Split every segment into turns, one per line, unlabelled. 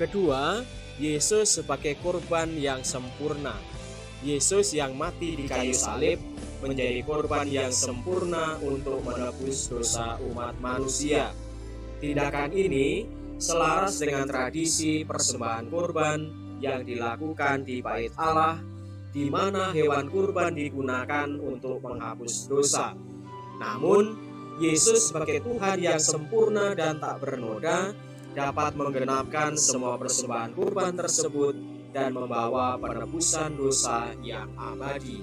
Kedua, Yesus sebagai korban yang sempurna. Yesus yang mati di kayu salib menjadi korban yang sempurna untuk menebus dosa umat manusia. Tindakan ini selaras dengan tradisi persembahan korban yang dilakukan di Bait Allah, di mana hewan kurban digunakan untuk menghapus dosa. Namun, Yesus sebagai Tuhan yang sempurna dan tak bernoda dapat menggenapkan semua persembahan kurban tersebut dan membawa penebusan dosa yang abadi.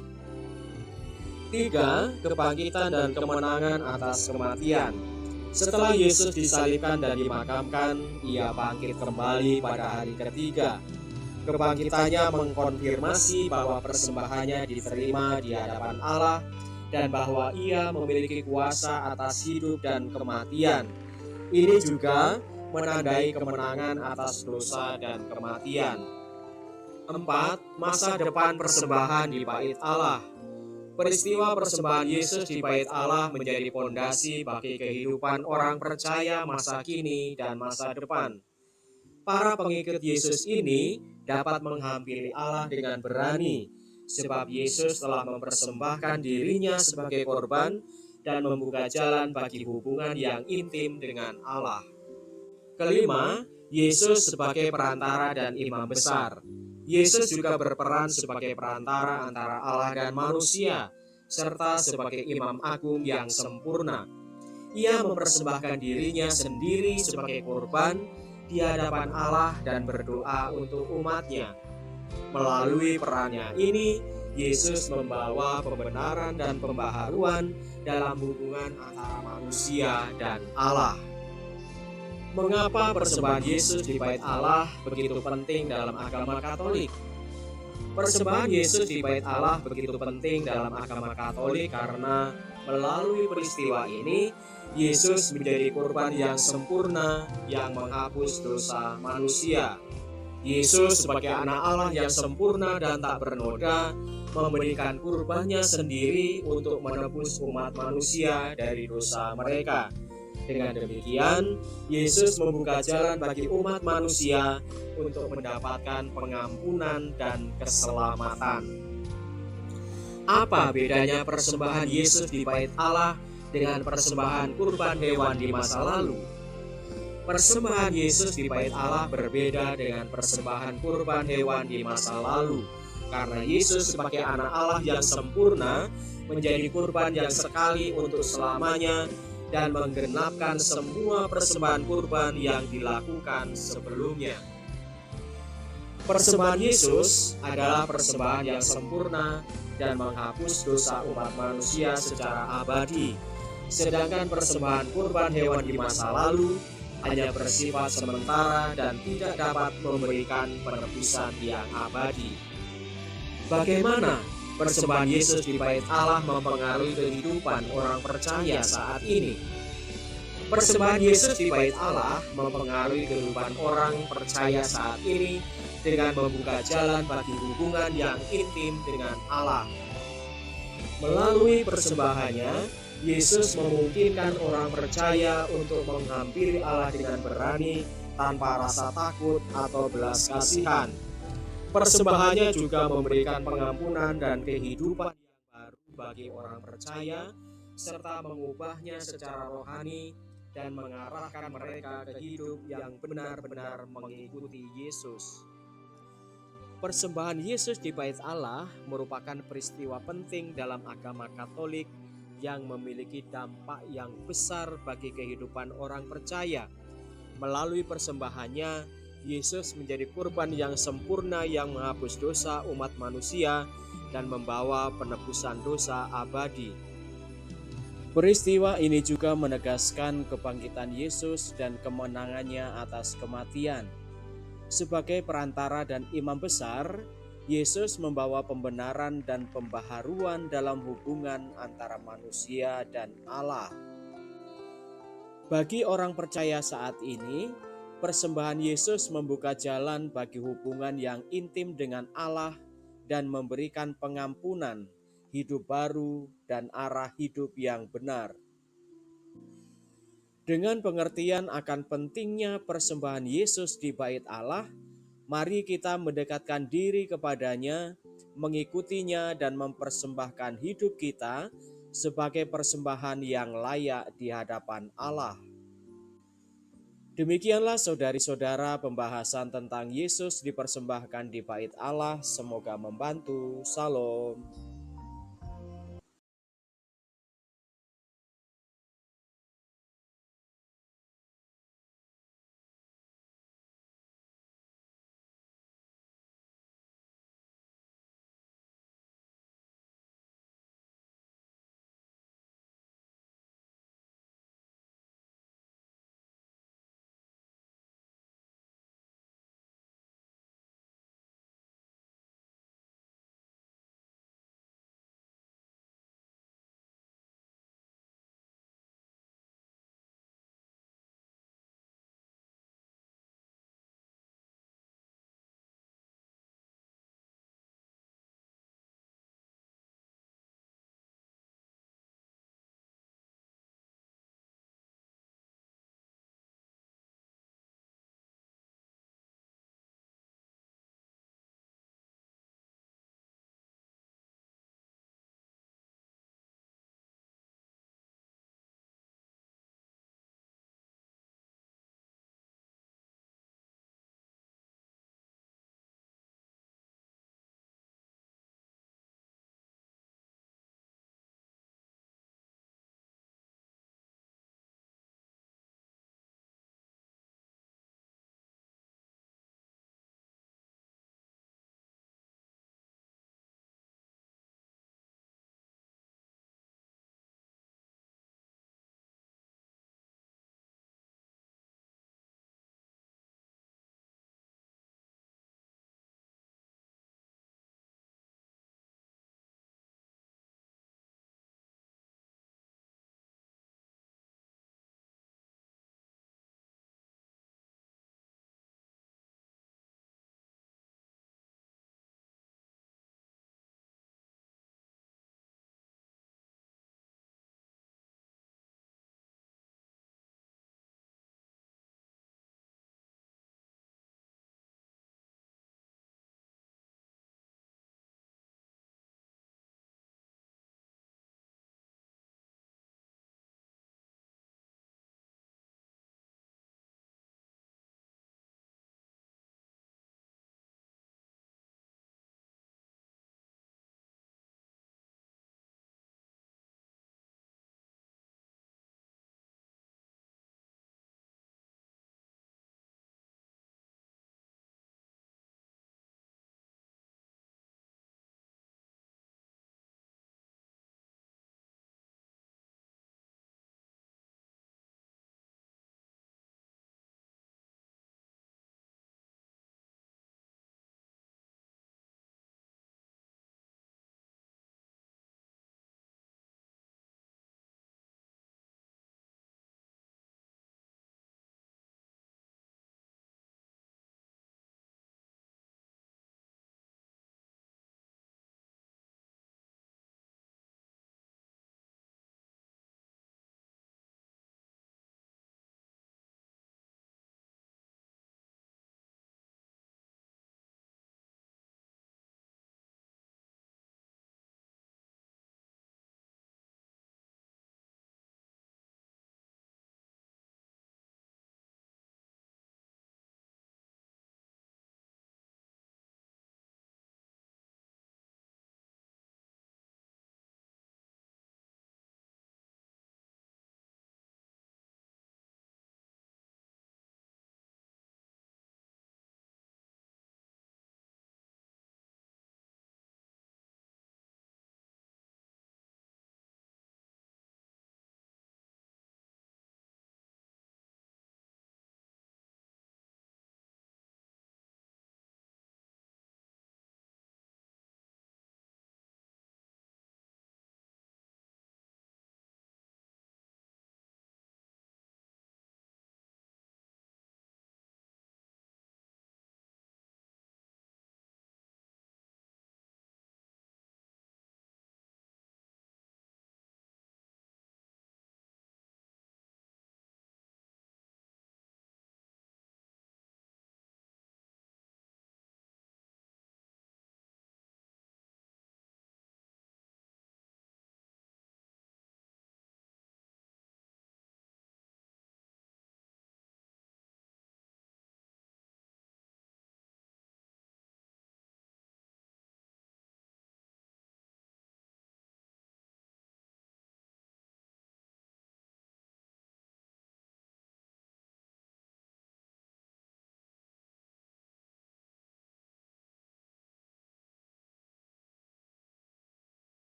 3. Kebangkitan dan kemenangan atas kematian. Setelah Yesus disalibkan dan dimakamkan, ia bangkit kembali pada hari ketiga. Kebangkitannya mengkonfirmasi bahwa persembahannya diterima di hadapan Allah dan bahwa ia memiliki kuasa atas hidup dan kematian. Ini juga menandai kemenangan atas dosa dan kematian. 4. Masa depan persembahan di Bait Allah. Peristiwa persembahan Yesus di Bait Allah menjadi fondasi bagi kehidupan orang percaya masa kini dan masa depan. Para pengikut Yesus ini dapat menghampiri Allah dengan berani, sebab Yesus telah mempersembahkan dirinya sebagai korban dan membuka jalan bagi hubungan yang intim dengan Allah. Kelima, Yesus sebagai perantara dan imam besar. Yesus juga berperan sebagai perantara antara Allah dan manusia, serta sebagai imam agung yang sempurna. Ia mempersembahkan dirinya sendiri sebagai korban di hadapan Allah dan berdoa untuk umatnya. Melalui perannya ini, Yesus membawa pembenaran dan pembaharuan dalam hubungan antara manusia dan Allah. Mengapa persembahan Yesus di Bait Allah begitu penting dalam agama Katolik? Persembahan Yesus di Bait Allah begitu penting dalam agama Katolik karena melalui peristiwa ini, Yesus menjadi korban yang sempurna yang menghapus dosa manusia. Yesus sebagai anak Allah yang sempurna dan tak bernoda memberikan kurbannya sendiri untuk menebus umat manusia dari dosa mereka. Dengan demikian, Yesus membuka jalan bagi umat manusia untuk mendapatkan pengampunan dan keselamatan. Apa bedanya persembahan Yesus di Bait Allah dengan persembahan kurban hewan di masa lalu? Persembahan Yesus di Bait Allah berbeda dengan persembahan kurban hewan di masa lalu, karena Yesus sebagai anak Allah yang sempurna menjadi kurban yang sekali untuk selamanya dan menggenapkan semua persembahan kurban yang dilakukan sebelumnya. Persembahan Yesus adalah persembahan yang sempurna dan menghapus dosa umat manusia secara abadi, sedangkan persembahan kurban hewan di masa lalu hanya bersifat sementara dan tidak dapat memberikan penebusan yang abadi. Bagaimana persembahan Yesus di Bait Allah mempengaruhi kehidupan orang percaya saat ini? Persembahan Yesus di Bait Allah mempengaruhi kehidupan orang percaya saat ini dengan membuka jalan bagi hubungan yang intim dengan Allah. Melalui persembahannya, Yesus memungkinkan orang percaya untuk menghampiri Allah dengan berani tanpa rasa takut atau belas kasihan. Persembahannya juga memberikan pengampunan dan kehidupan yang baru bagi orang percaya, serta mengubahnya secara rohani dan mengarahkan mereka ke hidup yang benar-benar mengikuti Yesus. Persembahan Yesus di Bait Allah merupakan peristiwa penting dalam agama Katolik yang memiliki dampak yang besar bagi kehidupan orang percaya. Melalui persembahannya, Yesus menjadi kurban yang sempurna yang menghapus dosa umat manusia dan membawa penebusan dosa abadi. Peristiwa ini juga menegaskan kebangkitan Yesus dan kemenangannya atas kematian. Sebagai perantara dan imam besar, Yesus membawa pembenaran dan pembaharuan dalam hubungan antara manusia dan Allah. Bagi orang percaya saat ini, persembahan Yesus membuka jalan bagi hubungan yang intim dengan Allah dan memberikan pengampunan, hidup baru, dan arah hidup yang benar. Dengan pengertian akan pentingnya persembahan Yesus di bait Allah, mari kita mendekatkan diri kepadanya, mengikutinya dan mempersembahkan hidup kita sebagai persembahan yang layak di hadapan Allah. Demikianlah saudari-saudara pembahasan tentang Yesus dipersembahkan di bait Allah. Semoga membantu. Salam.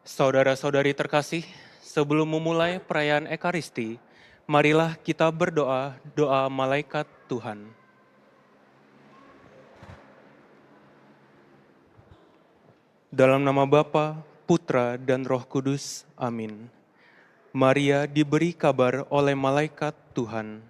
Saudara-saudari terkasih, sebelum memulai perayaan Ekaristi, marilah kita berdoa doa malaikat Tuhan. Dalam nama Bapa, Putra, dan Roh Kudus. Amin. Maria diberi kabar oleh malaikat Tuhan.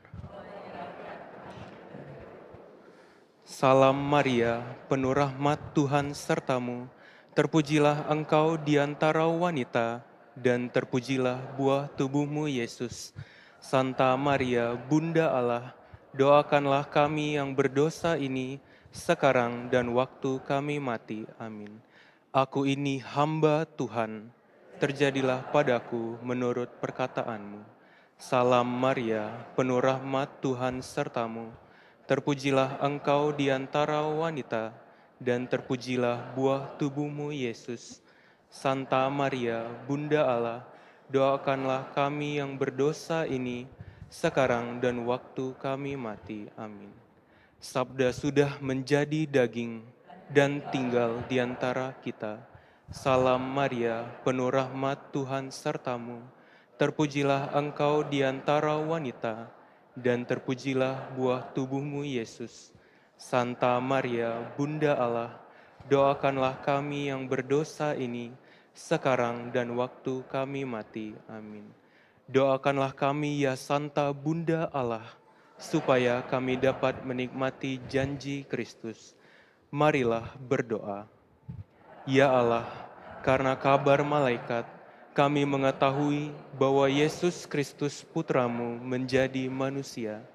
Salam Maria, penuh rahmat Tuhan sertamu. Terpujilah engkau di antara wanita, dan terpujilah buah tubuhmu Yesus. Santa Maria, Bunda Allah, doakanlah kami yang berdosa ini, sekarang dan waktu kami mati. Amin. Aku ini hamba Tuhan, terjadilah padaku menurut perkataanmu. Salam Maria, penuh rahmat Tuhan sertamu. Terpujilah engkau di antara wanita, dan terpujilah buah tubuhmu Yesus. Santa Maria, Bunda Allah, doakanlah kami yang berdosa ini, sekarang dan waktu kami mati. Amin. Sabda sudah menjadi daging dan tinggal di antara kita. Salam Maria, penuh rahmat Tuhan sertamu. Terpujilah engkau di antara wanita, dan terpujilah buah tubuhmu Yesus. Santa Maria, Bunda Allah, doakanlah kami yang berdosa ini, sekarang dan waktu kami mati. Amin. Doakanlah kami ya Santa Bunda Allah, supaya kami dapat menikmati janji Kristus. Marilah berdoa. Ya Allah, karena kabar malaikat, kami mengetahui bahwa Yesus Kristus Putramu menjadi manusia.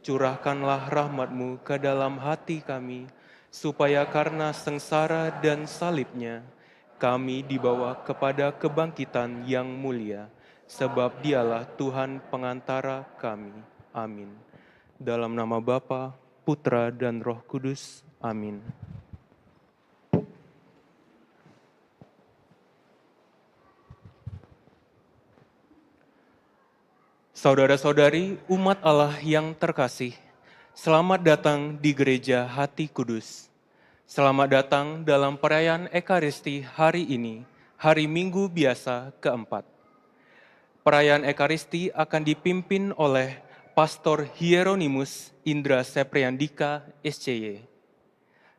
Curahkanlah rahmat-Mu ke dalam hati kami, supaya karena sengsara dan salibnya, kami dibawa kepada kebangkitan yang mulia, sebab Dialah Tuhan pengantara kami. Amin. Dalam nama Bapa, Putra, dan Roh Kudus. Amin. Saudara-saudari, umat Allah yang terkasih, selamat datang di Gereja Hati Kudus. Selamat datang dalam perayaan Ekaristi hari ini, hari Minggu biasa keempat. Perayaan Ekaristi akan dipimpin oleh Pastor Hieronymus Indra Sepriandika, SCY.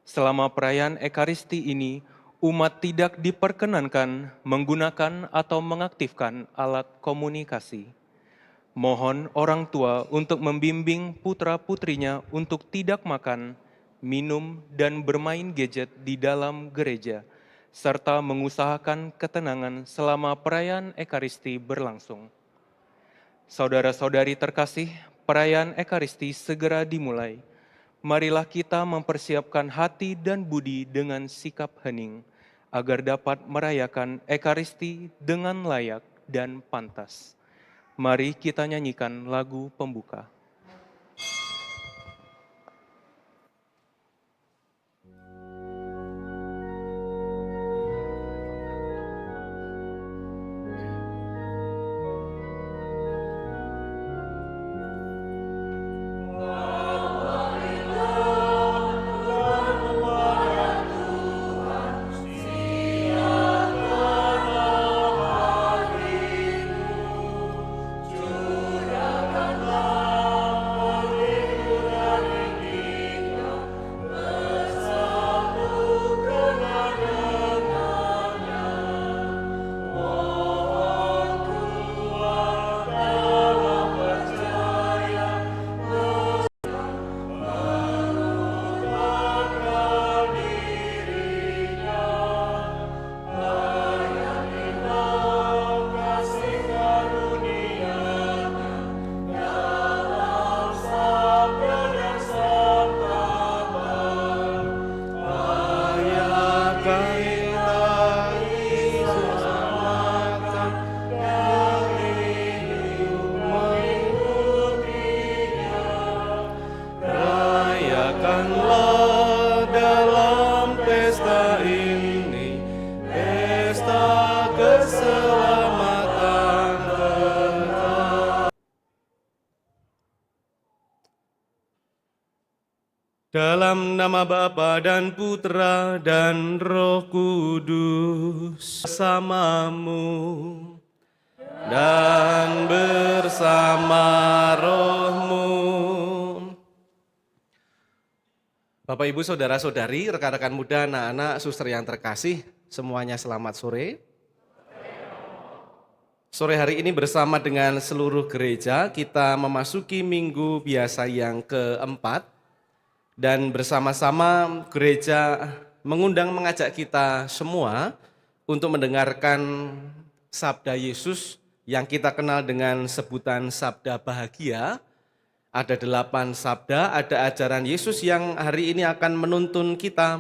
Selama perayaan Ekaristi ini, umat tidak diperkenankan menggunakan atau mengaktifkan alat komunikasi. Mohon orang tua untuk membimbing putra-putrinya untuk tidak makan, minum, dan bermain gadget di dalam gereja, serta mengusahakan ketenangan selama perayaan Ekaristi berlangsung. Saudara-saudari terkasih, perayaan Ekaristi segera dimulai. Marilah kita mempersiapkan hati dan budi dengan sikap hening, agar dapat merayakan Ekaristi dengan layak dan pantas. Mari kita nyanyikan lagu pembuka.
Dalam nama Bapa dan Putra dan Roh Kudus, bersamamu dan bersama rohmu. Bapak, Ibu, Saudara-saudari, rekan-rekan muda, anak-anak, suster yang terkasih, semuanya selamat sore. Sore hari ini bersama dengan seluruh gereja, kita memasuki minggu biasa yang keempat. Dan bersama-sama gereja mengajak kita semua untuk mendengarkan sabda Yesus yang kita kenal dengan sebutan sabda bahagia. Ada 8 sabda, ada ajaran Yesus yang hari ini akan menuntun kita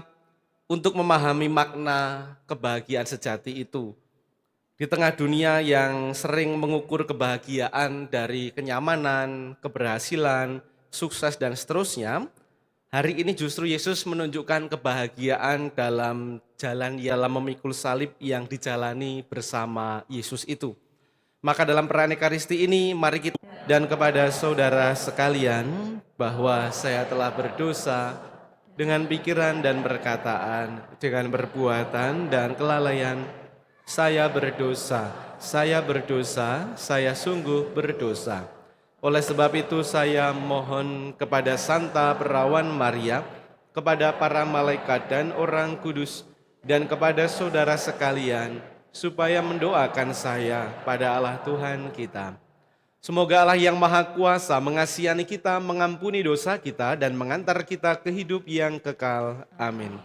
untuk memahami makna kebahagiaan sejati itu. Di tengah dunia yang sering mengukur kebahagiaan dari kenyamanan, keberhasilan, sukses dan seterusnya, hari ini justru Yesus menunjukkan kebahagiaan dalam jalan dalam memikul salib yang dijalani bersama Yesus itu. Maka dalam perayaan Ekaristi ini mari kita dan kepada saudara sekalian bahwa saya telah berdosa dengan pikiran dan perkataan, dengan perbuatan dan kelalaian. Saya berdosa, saya sungguh berdosa. Oleh sebab itu saya mohon kepada Santa Perawan Maria, kepada para malaikat dan orang kudus, dan kepada saudara sekalian, supaya mendoakan saya pada Allah Tuhan kita. Semoga Allah yang Maha Kuasa mengasihani kita, mengampuni dosa kita, dan mengantar kita ke hidup yang kekal. Amin.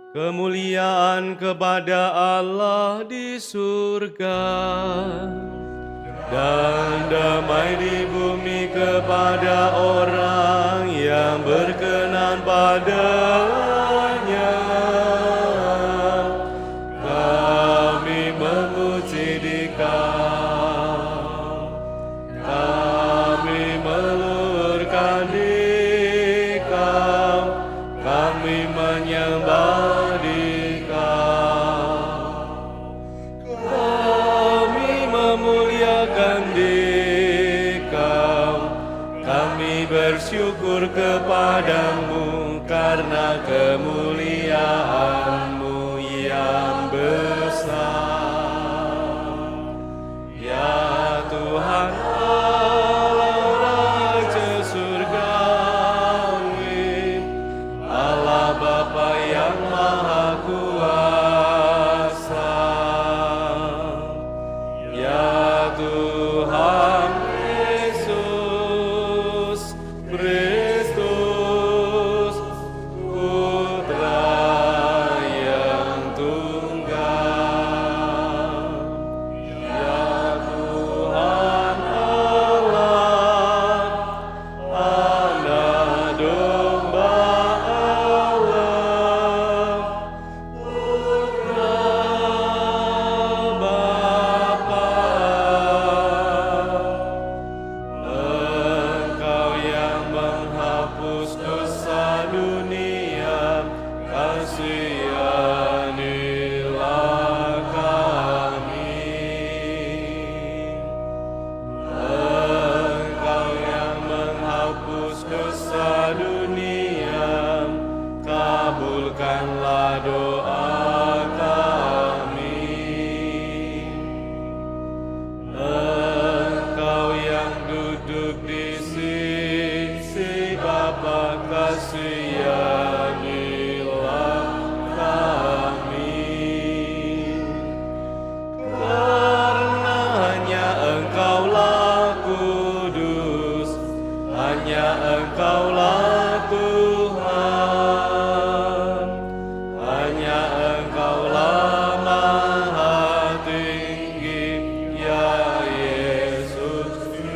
Kemuliaan kepada Allah di surga dan damai di bumi kepada orang yang berkenan padanya. Kami memuji Dikau, kami melurkan Dikau, kami menyembah bersyukur kepadamu karena kemuliaan-Mu yang besar. Ya Tuhan Allah Raja Surgawi, Allah Bapa yang Maha Kuasa. Ya Tuhan Kristus, Putra kasihanilah kami. Engkau yang menghapus dosa dunia, kabulkanlah doa kami. Engkau yang duduk di sisi Bapa, kasihanilah kami. Karena hanya Engkaulah kudus, hanya Engkaulah Tuhan, hanya Engkaulah Maha Tinggi, ya Yesus Kristus.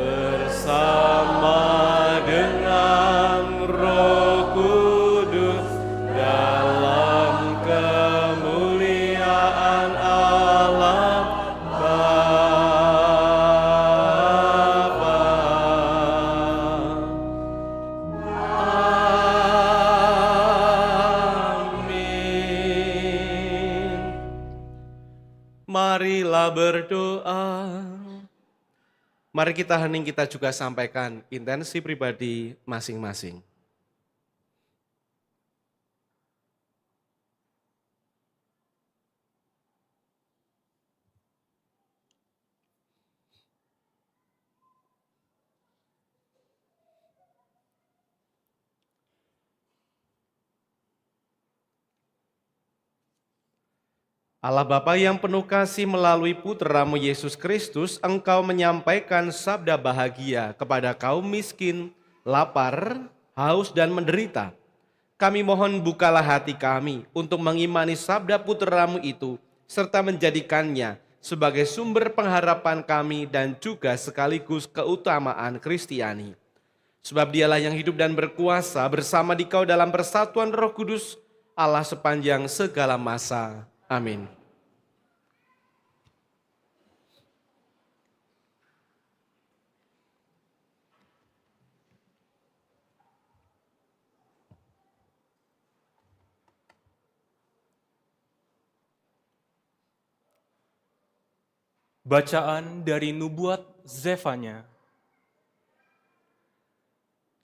Bersama dengan Roh Kudus dalam kemuliaan Allah Bapa. Amin. Marilah berdoa. Mari kita hening, kita juga sampaikan intensi pribadi masing-masing. Allah Bapa yang penuh kasih, melalui Putra-Mu Yesus Kristus, Engkau menyampaikan sabda bahagia kepada kaum miskin, lapar, haus, dan menderita. Kami mohon bukalah hati kami untuk mengimani sabda Putra-Mu itu, serta menjadikannya sebagai sumber pengharapan kami dan juga sekaligus keutamaan Kristiani. Sebab Dialah yang hidup dan berkuasa bersama Dikau dalam persatuan Roh Kudus, Allah sepanjang segala masa. Amin.
Bacaan dari Nubuat Zefanya.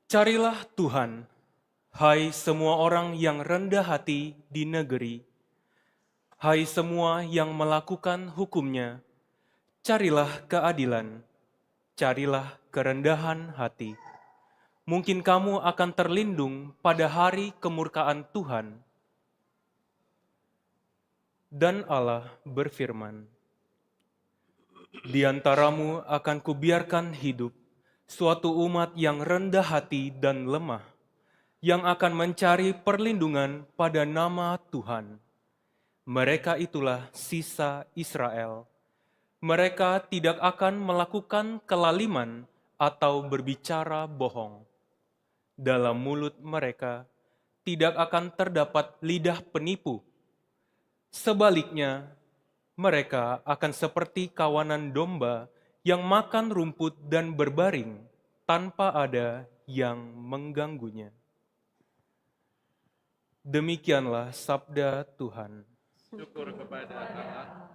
Carilah Tuhan, hai semua orang yang rendah hati di negeri. Hai semua yang melakukan hukum-Nya, carilah keadilan, carilah kerendahan hati. Mungkin kamu akan terlindung pada hari kemurkaan Tuhan. Dan Allah berfirman, di antaramu akan kubiarkan hidup suatu umat yang rendah hati dan lemah, yang akan mencari perlindungan pada nama Tuhan. Mereka itulah sisa Israel. Mereka tidak akan melakukan kelaliman atau berbicara bohong. Dalam mulut mereka tidak akan terdapat lidah penipu. Sebaliknya, mereka akan seperti kawanan domba yang makan rumput dan berbaring tanpa ada yang mengganggunya. Demikianlah sabda Tuhan.
Syukur kepada Allah.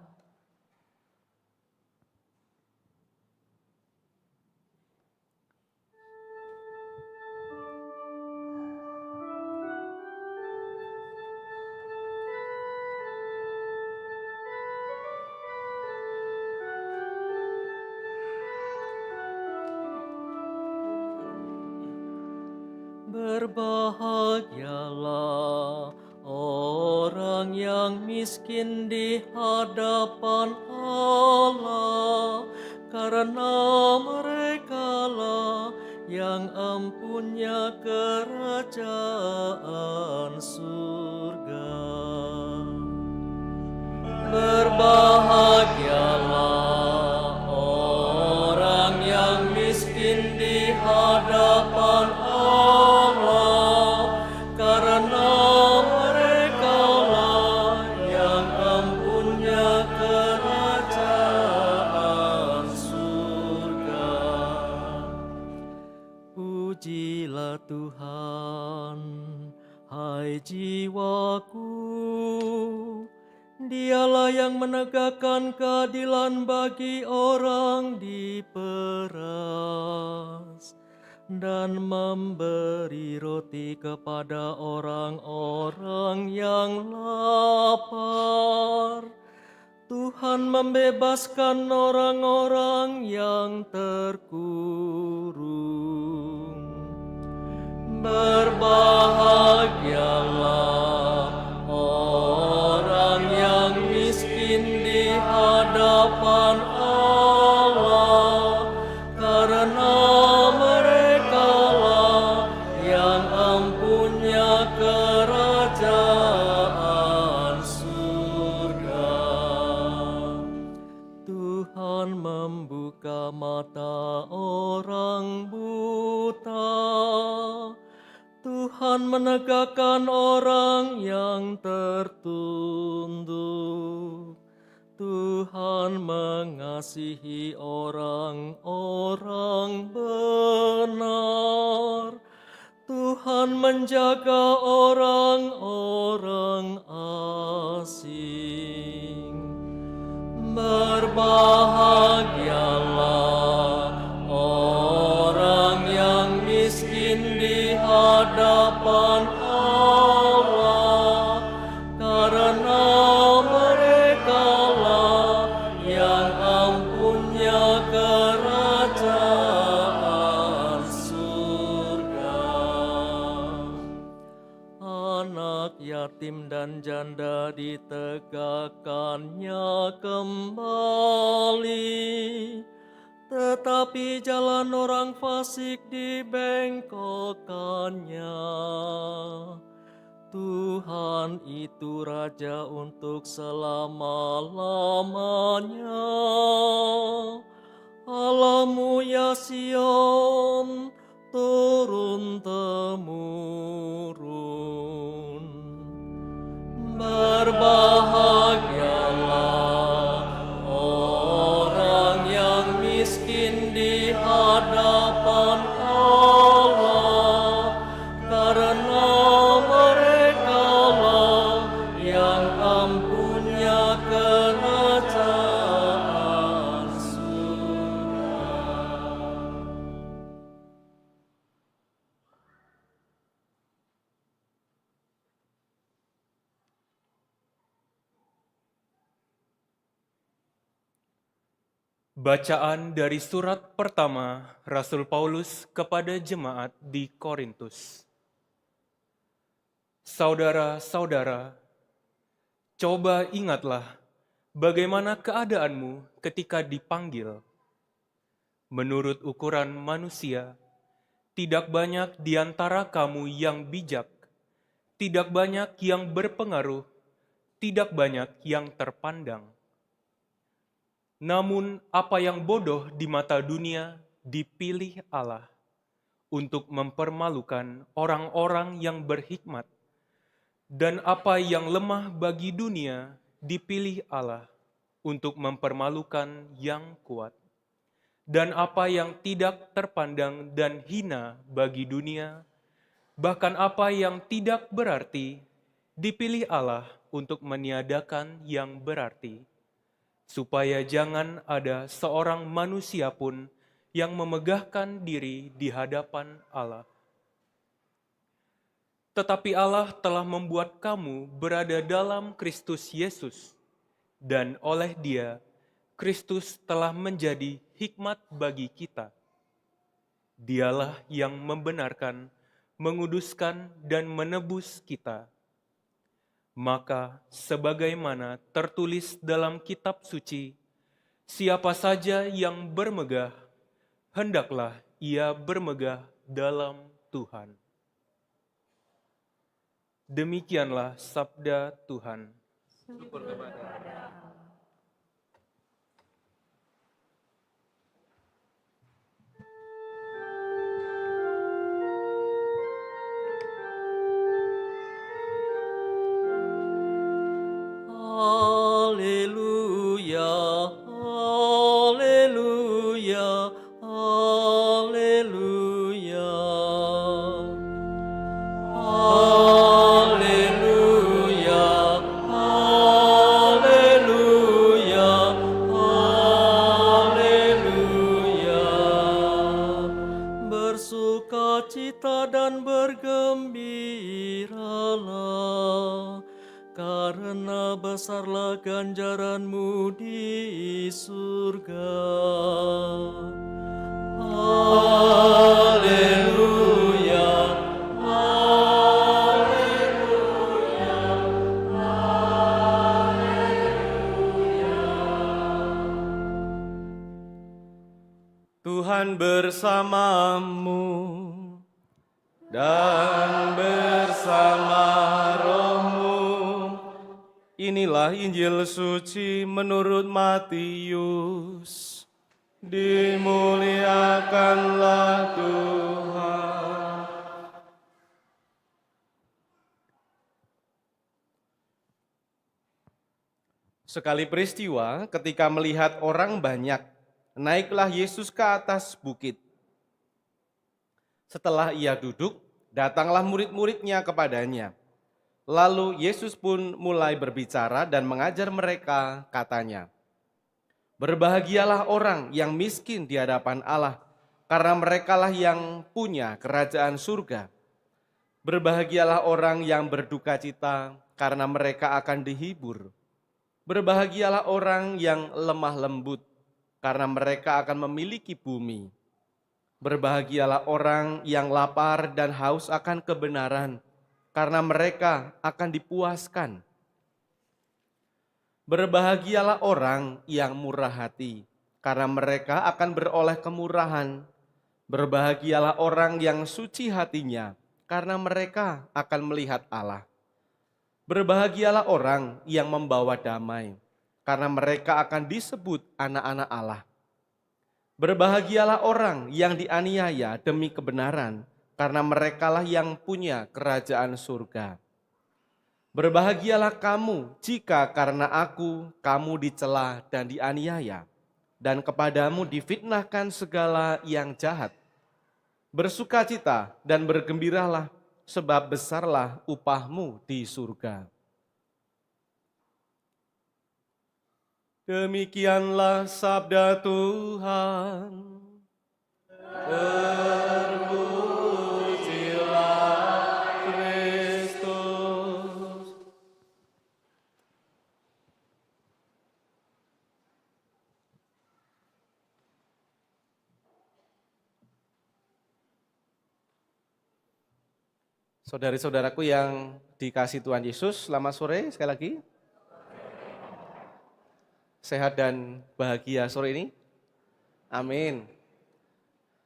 Berbahagialah orang yang miskin di hadapan Allah, karena merekalah yang ampunnya kerajaan surga. Berbahagialah orang yang miskin di hadapan Allah, karena merekalah yang ampunnya kerajaan surga. Pujilah Tuhan, hai jiwaku. Dialah yang menegakkan keadilan bagi orang diperas dan memberi roti kepada orang-orang yang lapar. Tuhan membebaskan orang-orang yang terkurung. Berbahagialah orang yang miskin di hadapan Allah, karena merekalah yang empunya kerajaan surga. Tuhan membuka mata orang buta. Tuhan menegakkan orang yang tertunduk. Tuhan mengasihi orang-orang benar. Tuhan menjaga orang-orang asing. Berbahagialah orang yang miskin di hadapan Allah, karena merekalah yang empunya kerajaan surga. Anak yatim dan janda ditegakkannya kembali, tetapi jalan orang fasik dibengkokkannya. Tuhan itu Raja untuk selama-lamanya. Allahmu ya Sion, turun-temurun. Berbahagialah orang yang miskin di hadapan Allah, karena merekalah yang empunya kerajaan surga.
Bacaan dari surat pertama Rasul Paulus kepada jemaat di Korintus. Saudara-saudara, coba ingatlah bagaimana keadaanmu ketika dipanggil. Menurut ukuran manusia, tidak banyak di antara kamu yang bijak, tidak banyak yang berpengaruh, tidak banyak yang terpandang. Namun apa yang bodoh di mata dunia dipilih Allah untuk mempermalukan orang-orang yang berhikmat, dan apa yang lemah bagi dunia dipilih Allah untuk mempermalukan yang kuat, dan apa yang tidak terpandang dan hina bagi dunia, bahkan apa yang tidak berarti dipilih Allah untuk meniadakan yang berarti, supaya jangan ada seorang manusia pun yang memegahkan diri di hadapan Allah. Tetapi Allah telah membuat kamu berada dalam Kristus Yesus, dan oleh Dia, Kristus telah menjadi hikmat bagi kita. Dialah yang membenarkan, menguduskan, dan menebus kita. Maka, sebagaimana tertulis dalam kitab suci, siapa saja yang bermegah, hendaklah ia bermegah dalam Tuhan. Demikianlah sabda Tuhan.
Haleluya, haleluya, haleluya. bersukacita dan bergembiralah, karena besarlah ganjaranmu di surga. Haleluya, haleluya, haleluya.
Tuhan bersamamu dan bersama rohmu. Inilah Injil suci menurut Matius. Dimuliakanlah Tuhan. Sekali peristiwa ketika melihat orang banyak, naiklah Yesus ke atas bukit. Setelah ia duduk, datanglah murid-muridnya kepadanya. Lalu Yesus pun mulai berbicara dan mengajar mereka, katanya, "Berbahagialah orang yang miskin di hadapan Allah, karena merekalah yang punya kerajaan surga. Berbahagialah orang yang berduka cita, karena mereka akan dihibur. Berbahagialah orang yang lemah lembut, karena mereka akan memiliki bumi. Berbahagialah orang yang lapar dan haus akan kebenaran, karena mereka akan dipuaskan. Berbahagialah orang yang murah hati, karena mereka akan beroleh kemurahan. Berbahagialah orang yang suci hatinya, karena mereka akan melihat Allah. Berbahagialah orang yang membawa damai, karena mereka akan disebut anak-anak Allah. Berbahagialah orang yang dianiaya demi kebenaran, karena merekalah yang punya kerajaan surga. Berbahagialah kamu jika karena aku kamu dicela dan dianiaya, dan kepadamu difitnahkan segala yang jahat. Bersukacita dan bergembiralah, sebab besarlah upahmu di surga." Demikianlah sabda Tuhan. Terpujilah Kristus. Saudari-saudaraku yang dikasihi Tuhan Yesus, selamat sore sekali lagi. Sehat dan bahagia sore ini? Amin.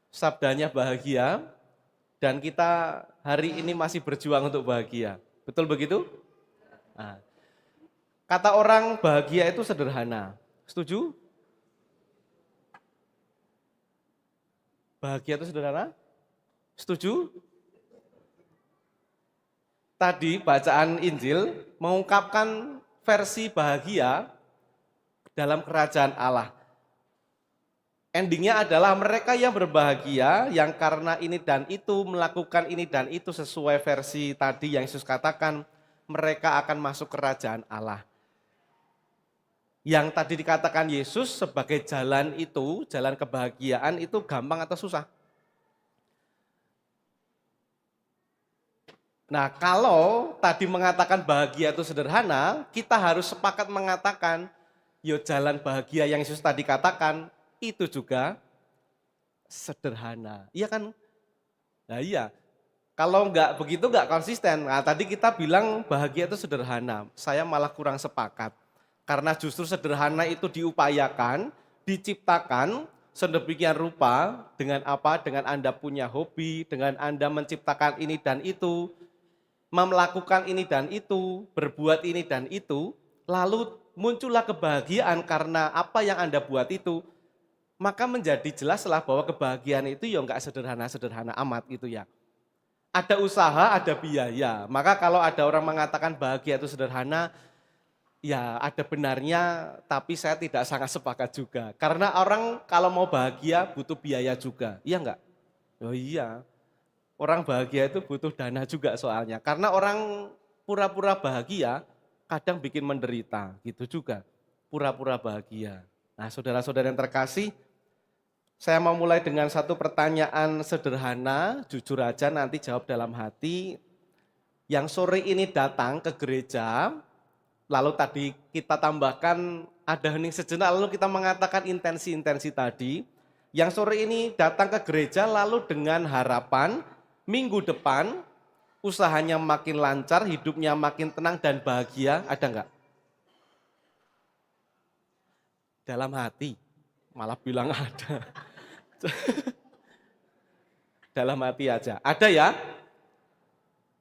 Sabdanya bahagia, dan kita hari ini masih berjuang untuk bahagia. Betul begitu? Nah, kata orang bahagia itu sederhana. Setuju? Bahagia itu sederhana? Setuju? Tadi bacaan Injil mengungkapkan versi bahagia dalam kerajaan Allah. Endingnya adalah mereka yang berbahagia, yang karena ini dan itu, melakukan ini dan itu sesuai versi tadi yang Yesus katakan, mereka akan masuk kerajaan Allah. Yang tadi dikatakan Yesus sebagai jalan itu, jalan kebahagiaan itu gampang atau susah? Nah, kalau tadi mengatakan bahagia itu sederhana, kita harus sepakat mengatakan, yo jalan bahagia yang Yesus tadi katakan, itu juga sederhana. Iya kan? Nah iya, kalau enggak begitu enggak konsisten. Nah tadi kita bilang bahagia itu sederhana, saya malah kurang sepakat. Karena justru sederhana itu diupayakan, diciptakan sedemikian rupa dengan apa? Dengan Anda punya hobi, dengan Anda menciptakan ini dan itu, melakukan ini dan itu, berbuat ini dan itu, lalu muncullah kebahagiaan karena apa yang Anda buat itu, maka menjadi jelaslah bahwa kebahagiaan itu ya enggak sederhana-sederhana amat gitu ya. Ada usaha, ada biaya. Maka kalau ada orang mengatakan bahagia itu sederhana, ya ada benarnya, tapi saya tidak sangat sepakat juga. Karena orang kalau mau bahagia butuh biaya juga, iya enggak? Oh iya, orang bahagia itu butuh dana juga soalnya. Karena orang pura-pura bahagia kadang bikin menderita, gitu juga. Pura-pura bahagia. Nah saudara-saudara yang terkasih, Saya mau mulai dengan satu pertanyaan sederhana, jujur aja nanti jawab dalam hati. Yang sore ini datang ke gereja, lalu tadi kita tambahkan ada hening sejenak, lalu kita mengatakan intensi-intensi tadi. Yang sore ini datang ke gereja lalu dengan harapan minggu depan usahanya makin lancar, hidupnya makin tenang dan bahagia, ada enggak? Dalam hati, malah bilang ada. Dalam hati aja, ada ya?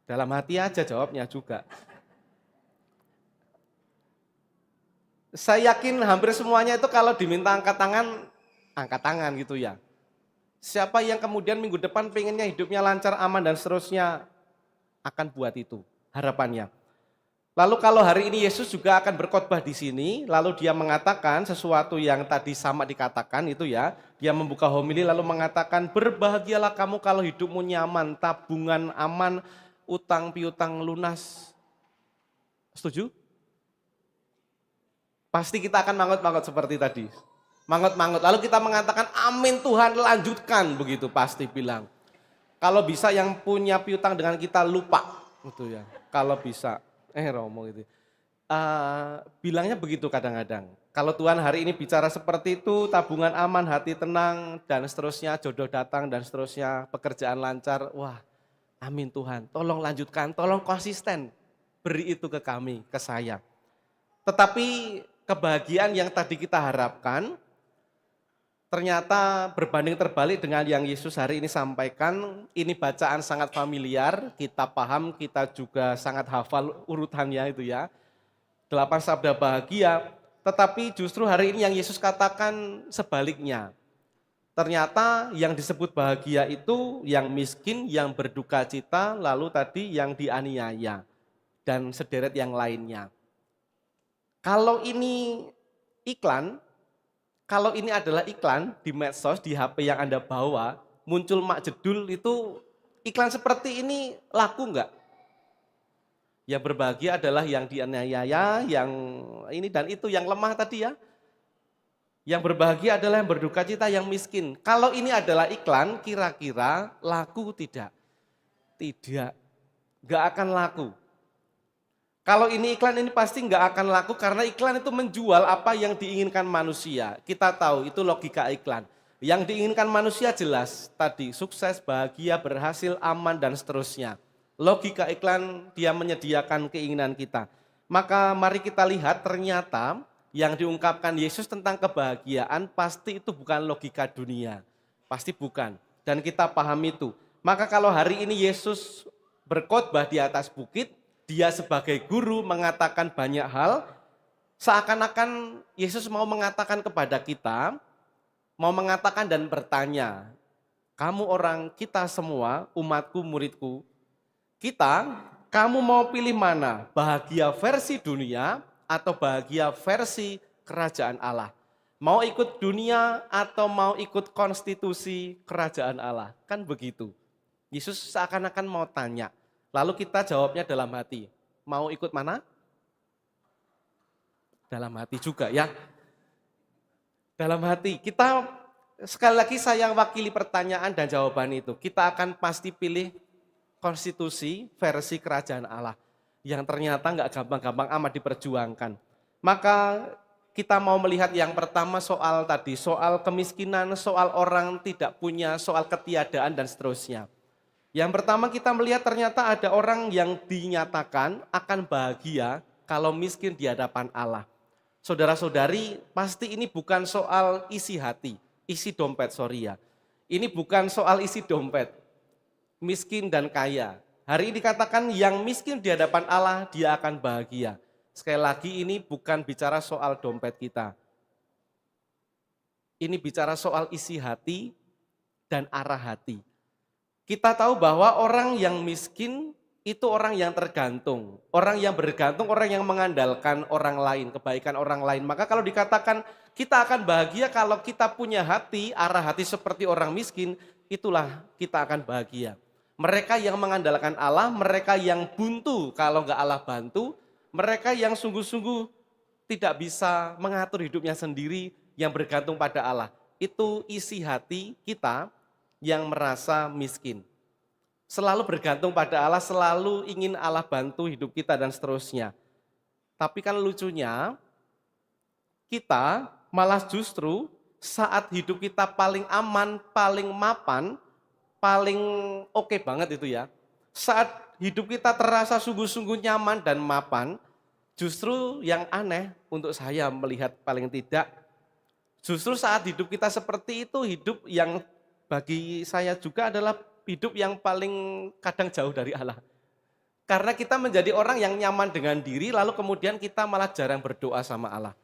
Dalam hati aja jawabnya juga. Saya yakin hampir semuanya itu kalau diminta angkat tangan gitu ya. Siapa yang kemudian minggu depan pengennya hidupnya lancar, aman dan seterusnya akan buat itu harapannya. Lalu kalau hari ini Yesus juga akan berkhotbah di sini, lalu dia mengatakan sesuatu yang tadi sama dikatakan itu ya. Dia membuka homili lalu mengatakan, berbahagialah kamu kalau hidupmu nyaman, tabungan aman, utang piutang lunas. Setuju? Pasti kita akan mangut-mangut seperti tadi. Mangut-mangut. Lalu kita mengatakan, amin Tuhan, lanjutkan, begitu pasti bilang. Kalau bisa yang punya piutang dengan kita lupa, gitu ya. Kalau bisa, Romo gitu. Bilangnya begitu kadang-kadang. Kalau Tuhan hari ini bicara seperti itu, tabungan aman, hati tenang, dan seterusnya, jodoh datang, dan seterusnya, pekerjaan lancar, wah amin Tuhan, tolong lanjutkan, tolong konsisten, beri itu ke kami, ke saya. Tetapi kebahagiaan yang tadi kita harapkan, ternyata berbanding terbalik dengan yang Yesus hari ini sampaikan. Ini bacaan sangat familiar, kita paham, kita juga sangat hafal urutannya itu ya. 8 sabda bahagia, tetapi justru hari ini yang Yesus katakan sebaliknya. Ternyata yang disebut bahagia itu yang miskin, yang berduka cita, lalu tadi yang dianiaya, dan sederet yang lainnya. Kalau ini iklan, kalau ini adalah iklan di medsos, di HP yang Anda bawa, muncul mak jedul itu, iklan seperti ini laku enggak? Yang berbahagia adalah yang dianiaya, yang ini dan itu, yang lemah tadi ya. Yang berbahagia adalah yang berduka cita, yang miskin. Kalau ini adalah iklan, kira-kira laku tidak? Tidak, enggak akan laku. Kalau ini iklan, ini pasti nggak akan laku karena iklan itu menjual apa yang diinginkan manusia. Kita tahu itu logika iklan. Yang diinginkan manusia jelas tadi, sukses, bahagia, berhasil, aman dan seterusnya. Logika iklan dia menyediakan keinginan kita. Maka mari kita lihat ternyata yang diungkapkan Yesus tentang kebahagiaan pasti itu bukan logika dunia. Pasti bukan. Dan kita paham itu. Maka kalau hari ini Yesus berkhotbah di atas bukit, dia sebagai guru mengatakan banyak hal, seakan-akan Yesus mau mengatakan kepada kita, mau mengatakan dan bertanya, kamu orang, kita semua, umatku, muridku, kamu mau pilih mana? Bahagia versi dunia atau bahagia versi kerajaan Allah? Mau ikut dunia atau mau ikut konstitusi kerajaan Allah? Kan begitu. Yesus seakan-akan mau tanya. Lalu kita jawabnya dalam hati, mau ikut mana? Dalam hati juga ya. Dalam hati, kita sekali lagi saya wakili pertanyaan dan jawaban itu. Kita akan pasti pilih konstitusi versi kerajaan Allah. Yang ternyata nggak gampang-gampang amat diperjuangkan. Maka kita mau melihat yang pertama soal tadi, soal kemiskinan, soal orang tidak punya, soal ketiadaan dan seterusnya. Yang pertama kita melihat ternyata ada orang yang dinyatakan akan bahagia kalau miskin di hadapan Allah. Saudara-saudari, pasti ini bukan soal isi hati, isi dompet, sorry ya. Ini bukan soal isi dompet, miskin dan kaya. Hari ini dikatakan yang miskin di hadapan Allah, dia akan bahagia. Sekali lagi ini bukan bicara soal dompet kita. Ini bicara soal isi hati dan arah hati. Kita tahu bahwa orang yang miskin itu orang yang tergantung. Orang yang bergantung, orang yang mengandalkan orang lain, kebaikan orang lain. Maka kalau dikatakan kita akan bahagia kalau kita punya hati, arah hati seperti orang miskin, itulah kita akan bahagia. Mereka yang mengandalkan Allah, mereka yang buntu kalau enggak Allah bantu, mereka yang sungguh-sungguh tidak bisa mengatur hidupnya sendiri, yang bergantung pada Allah. itu isi hati kita yang merasa miskin. Selalu bergantung pada Allah, selalu ingin Allah bantu hidup kita dan seterusnya. Tapi kan lucunya, kita malah justru saat hidup kita paling aman, paling mapan, paling oke banget itu ya. Saat hidup kita terasa sungguh-sungguh nyaman dan mapan, justru yang aneh untuk saya melihat paling tidak, justru saat hidup kita seperti itu, hidup yang bagi saya juga adalah hidup yang paling kadang jauh dari Allah. Karena kita menjadi orang yang nyaman dengan diri, lalu kemudian kita malah jarang berdoa sama Allah.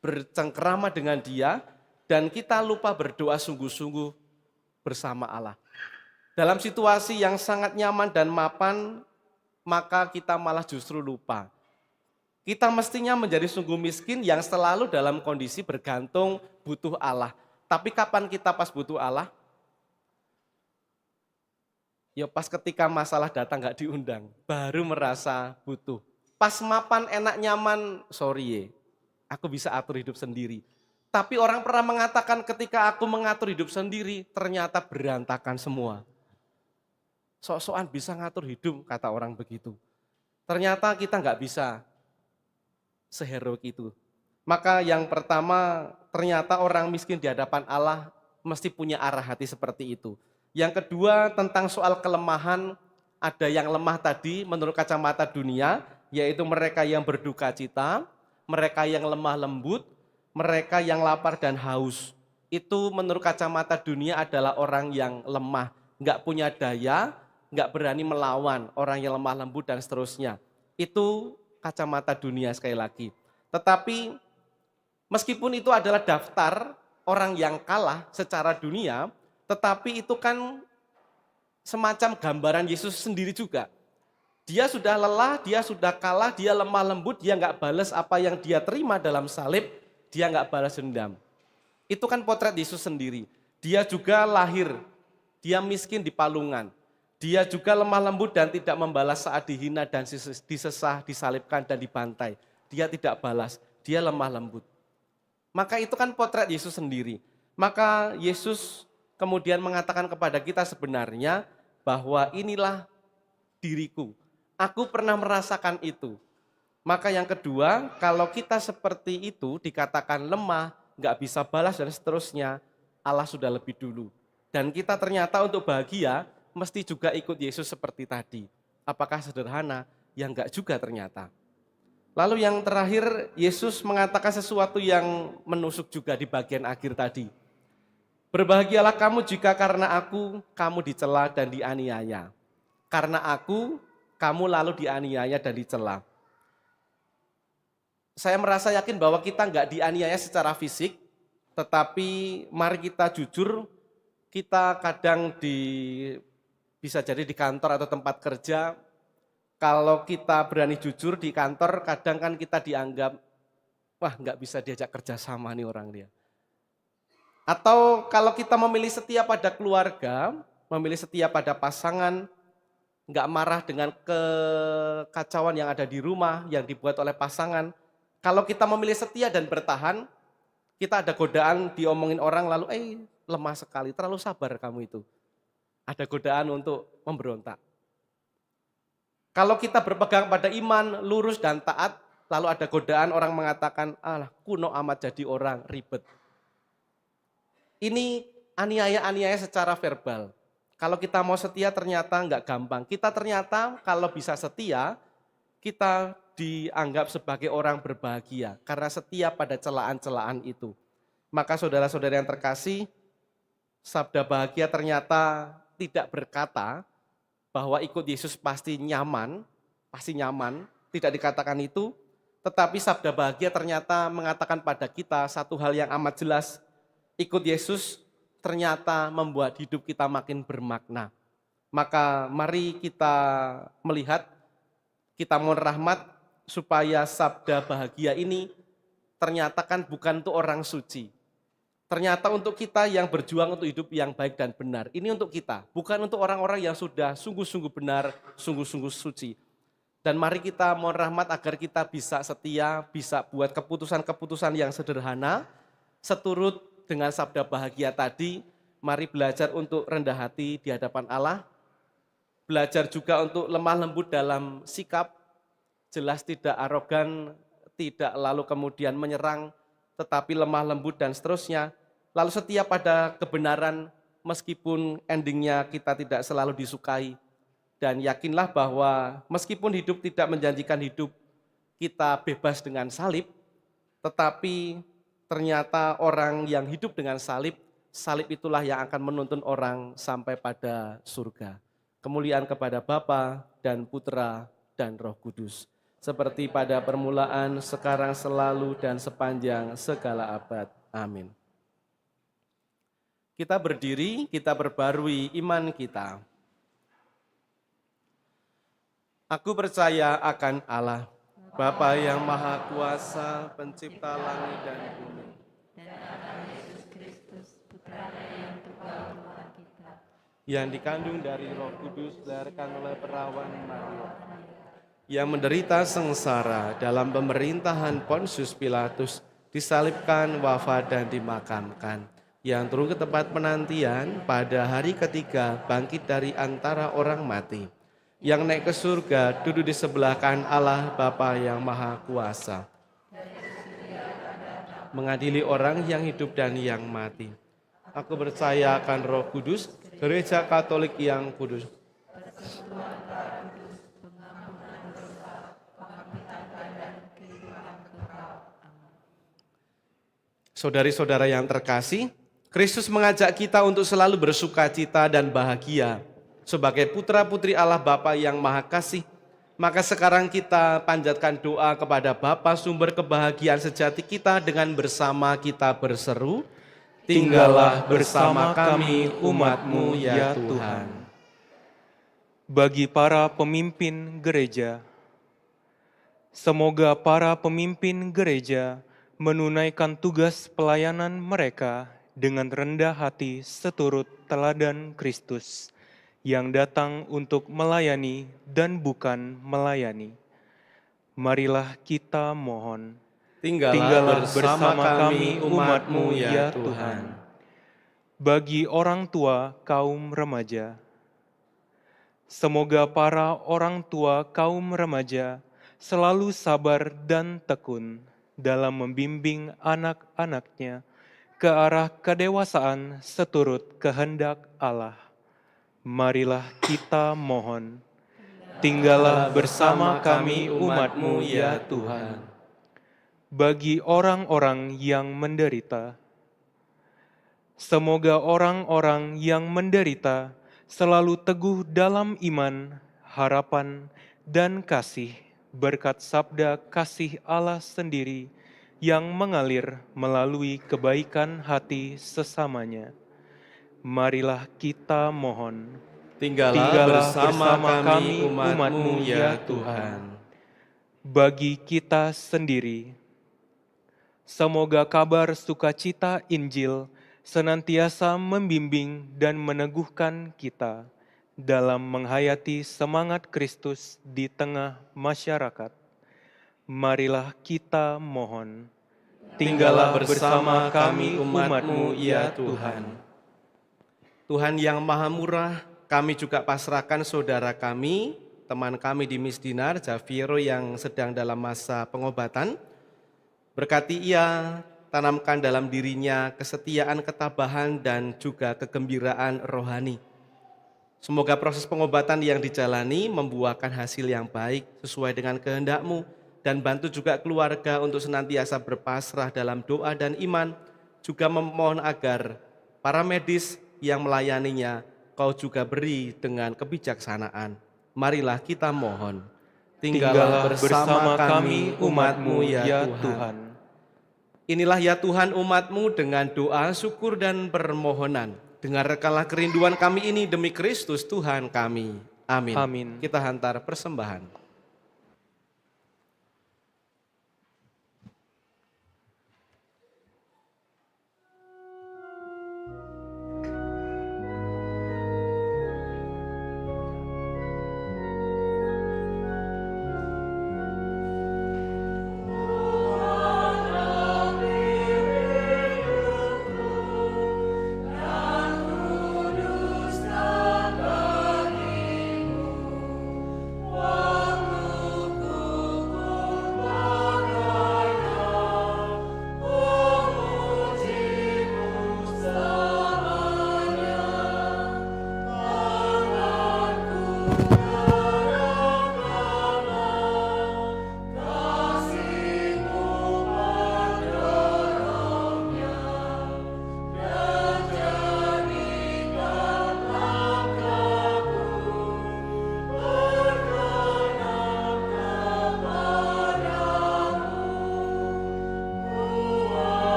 Bercengkerama dengan Dia, dan kita lupa berdoa sungguh-sungguh bersama Allah. Dalam situasi yang sangat nyaman dan mapan, maka kita malah justru lupa. Kita mestinya menjadi sungguh miskin yang selalu dalam kondisi bergantung butuh Allah. Tapi kapan kita pas butuh Allah? Ya pas ketika masalah datang gak diundang, baru merasa butuh. Pas mapan enak nyaman, sorry aku bisa atur hidup sendiri. Tapi orang pernah mengatakan ketika aku mengatur hidup sendiri, ternyata berantakan semua. Sok-sokan bisa ngatur hidup, kata orang begitu. Ternyata kita gak bisa seheroik itu. Maka yang pertama, ternyata orang miskin di hadapan Allah mesti punya arah hati seperti itu. Yang kedua tentang soal kelemahan, ada yang lemah tadi menurut kacamata dunia, yaitu mereka yang berduka cita, mereka yang lemah lembut, mereka yang lapar dan haus. Itu menurut kacamata dunia adalah orang yang lemah, nggak punya daya, nggak berani melawan, orang yang lemah lembut dan seterusnya. Itu kacamata dunia sekali lagi. Tetapi meskipun itu adalah daftar orang yang kalah secara dunia, tetapi itu kan semacam gambaran Yesus sendiri juga. Dia sudah lelah, dia sudah kalah, dia lemah lembut, dia nggak balas apa yang dia terima dalam salib, dia nggak balas dendam. Itu kan potret Yesus sendiri. Dia juga lahir, dia miskin di palungan. Dia juga lemah lembut dan tidak membalas saat dihina dan disesah, disalibkan dan dibantai. Dia tidak balas, dia lemah lembut. Maka itu kan potret Yesus sendiri. Maka Yesus kemudian mengatakan kepada kita sebenarnya bahwa inilah diriku. Aku pernah merasakan itu. Maka yang kedua, kalau kita seperti itu dikatakan lemah, nggak bisa balas dan seterusnya, Allah sudah lebih dulu. Dan kita ternyata untuk bahagia, mesti juga ikut Yesus seperti tadi. Apakah sederhana? Ya enggak juga ternyata. Lalu yang terakhir, Yesus mengatakan sesuatu yang menusuk juga di bagian akhir tadi. Berbahagialah kamu jika karena aku, kamu dicela dan dianiaya. Karena aku, kamu lalu dianiaya dan dicela. Saya merasa yakin bahwa kita enggak dianiaya secara fisik, tetapi mari kita jujur, kita kadang bisa jadi di kantor atau tempat kerja, kalau kita berani jujur di kantor, kadang kan kita dianggap, wah enggak bisa diajak kerja sama nih orang dia. Atau kalau kita memilih setia pada keluarga, memilih setia pada pasangan, enggak marah dengan kekacauan yang ada di rumah, yang dibuat oleh pasangan. Kalau kita memilih setia dan bertahan, kita ada godaan diomongin orang lalu, lemah sekali, terlalu sabar kamu itu. Ada godaan untuk memberontak. Kalau kita berpegang pada iman, lurus dan taat, lalu ada godaan orang mengatakan, kuno amat jadi orang, ribet. Ini aniaya-aniaya secara verbal. Kalau kita mau setia ternyata enggak gampang. Kita ternyata kalau bisa setia, kita dianggap sebagai orang berbahagia. Karena setia pada celaan-celaan itu. Maka saudara-saudara yang terkasih, sabda bahagia ternyata tidak berkata bahwa ikut Yesus pasti nyaman, tidak dikatakan itu. Tetapi sabda bahagia ternyata mengatakan pada kita satu hal yang amat jelas, ikut Yesus ternyata membuat hidup kita makin bermakna. Maka mari kita melihat, kita mohon rahmat supaya sabda bahagia ini ternyata kan bukan untuk orang suci. Ternyata untuk kita yang berjuang untuk hidup yang baik dan benar. Ini untuk kita, bukan untuk orang-orang yang sudah sungguh-sungguh benar, sungguh-sungguh suci. Dan mari kita mohon rahmat agar kita bisa setia, bisa buat keputusan-keputusan yang sederhana, seturut dengan sabda bahagia tadi, mari belajar untuk rendah hati di hadapan Allah, belajar juga untuk lemah lembut dalam sikap, jelas tidak arogan, tidak lalu kemudian menyerang, tetapi lemah lembut dan seterusnya. Lalu setia pada kebenaran meskipun endingnya kita tidak selalu disukai. Dan yakinlah bahwa meskipun hidup tidak menjanjikan hidup kita bebas dengan salib, tetapi ternyata orang yang hidup dengan salib, salib itulah yang akan menuntun orang sampai pada surga. Kemuliaan kepada Bapa dan Putra dan Roh Kudus. Seperti pada permulaan, sekarang, selalu, dan sepanjang segala abad. Amin. Kita berdiri, kita perbarui iman kita. Aku percaya akan Allah, Bapa yang Maha Kuasa, pencipta langit dan bumi.
Dan akan Yesus Kristus, Putra yang tunggal Tuhan kita,
Yang dikandung dari Roh Kudus, dilahirkan oleh perawan Maria. Yang menderita sengsara dalam pemerintahan Pontius Pilatus, disalibkan, wafat dan dimakamkan. Yang turun ke tempat penantian, pada hari ketiga bangkit dari antara orang mati. Yang naik ke surga, duduk di sebelah kanan Allah Bapa yang Maha Kuasa. Mengadili orang yang hidup dan yang mati. Aku percaya akan Roh Kudus, Gereja Katolik yang kudus. Saudari-saudara yang terkasih, Kristus mengajak kita untuk selalu bersukacita dan bahagia. Sebagai putra-putri Allah Bapa yang Maha Kasih, maka sekarang kita panjatkan doa kepada Bapa sumber kebahagiaan sejati kita dengan bersama kita berseru, tinggallah bersama kami umat-Mu ya Tuhan.
Bagi para pemimpin gereja, semoga para pemimpin gereja menunaikan tugas pelayanan mereka dengan rendah hati seturut teladan Kristus, yang datang untuk melayani dan bukan melayani. Marilah kita mohon. Tinggallah bersama kami umat-Mu ya Tuhan. Bagi orang tua kaum remaja, semoga para orang tua kaum remaja selalu sabar dan tekun dalam membimbing anak-anaknya ke arah kedewasaan seturut kehendak Allah. Marilah kita mohon, tinggallah bersama kami umat-Mu ya Tuhan. Bagi orang-orang yang menderita, semoga orang-orang yang menderita selalu teguh dalam iman, harapan, dan kasih berkat sabda kasih Allah sendiri yang mengalir melalui kebaikan hati sesamanya. Marilah kita mohon,
tinggallah bersama kami umat-Mu ya Tuhan.
Bagi kita sendiri, semoga kabar sukacita Injil senantiasa membimbing dan meneguhkan kita dalam menghayati semangat Kristus di tengah masyarakat. Marilah kita mohon,
tinggallah bersama kami umat-Mu ya Tuhan. Tuhan yang Maha Murah, kami juga pasrahkan saudara kami, teman kami di Misdinar, Javiero yang sedang dalam masa pengobatan. Berkati ia, tanamkan dalam dirinya kesetiaan, ketabahan, dan juga kegembiraan rohani. Semoga proses pengobatan yang dijalani membuahkan hasil yang baik sesuai dengan kehendak-Mu, dan bantu juga keluarga untuk senantiasa berpasrah dalam doa dan iman, juga memohon agar para medis yang melayaninya Kau juga beri dengan kebijaksanaan. Marilah kita mohon, tinggallah bersama kami umat-Mu ya Tuhan. Inilah ya Tuhan umat-Mu dengan doa, syukur, dan permohonan. Dengarkanlah kerinduan kami ini demi Kristus Tuhan kami. Amin.
Amin.
Kita hantar persembahan.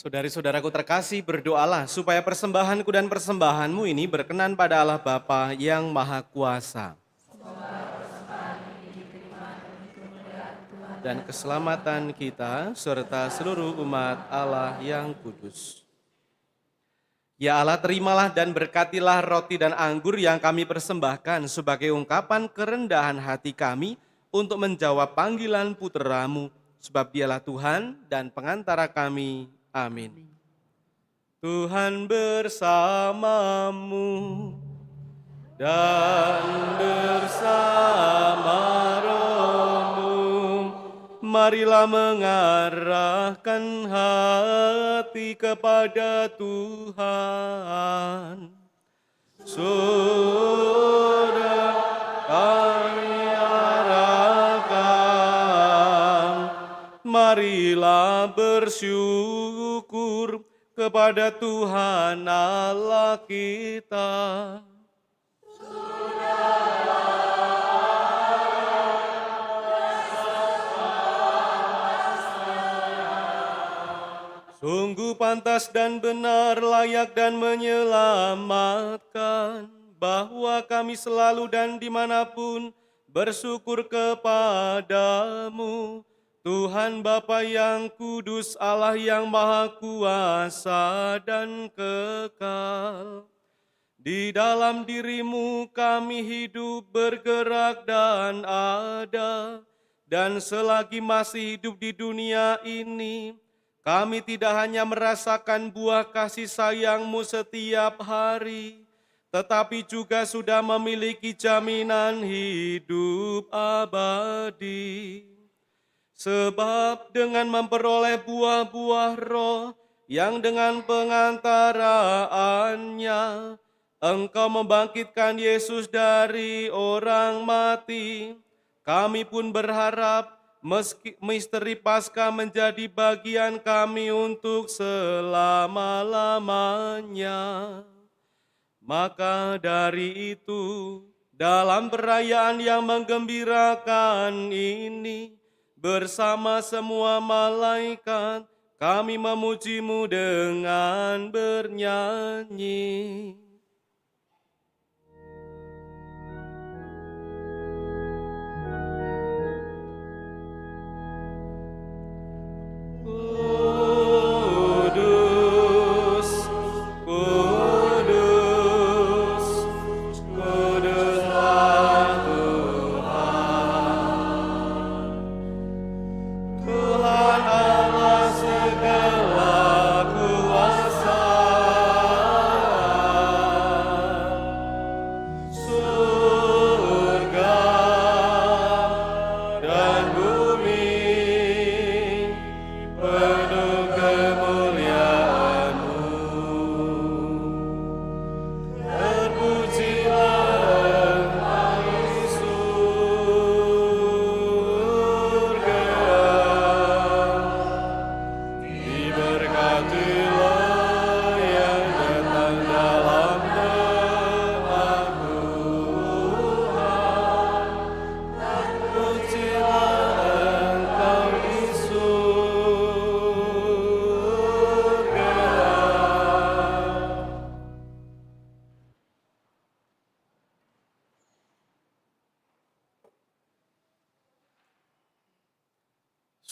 Saudari-saudaraku terkasih, berdoalah supaya persembahanku dan persembahanmu ini berkenan pada Allah Bapa yang Maha Kuasa. Dan keselamatan kita serta seluruh umat Allah yang kudus. Ya Allah, terimalah dan berkatilah roti dan anggur yang kami persembahkan sebagai ungkapan kerendahan hati kami untuk menjawab panggilan Putra-Mu, sebab Dialah Tuhan dan pengantara kami. Amin. Tuhan bersamamu dan bersama rohmu. Marilah mengarahkan hati kepada Tuhan. Sudah kami arahkan, marilah bersyukur kepada Tuhan Allah kita. Sungguh pantas dan benar, layak dan menyelamatkan, bahwa kami selalu dan dimanapun bersyukur kepadamu, Tuhan Bapa yang kudus, Allah yang maha kuasa dan kekal. Di dalam dirimu kami hidup, bergerak dan ada, dan selagi masih hidup di dunia ini, kami tidak hanya merasakan buah kasih sayang-Mu setiap hari, tetapi juga sudah memiliki jaminan hidup abadi. Sebab dengan memperoleh buah-buah roh yang dengan pengantaraannya Engkau membangkitkan Yesus dari orang mati, kami pun berharap meski misteri Paskah menjadi bagian kami untuk selama-lamanya. Maka dari itu, dalam perayaan yang menggembirakan ini, bersama semua malaikat, kami memuji-Mu dengan bernyanyi.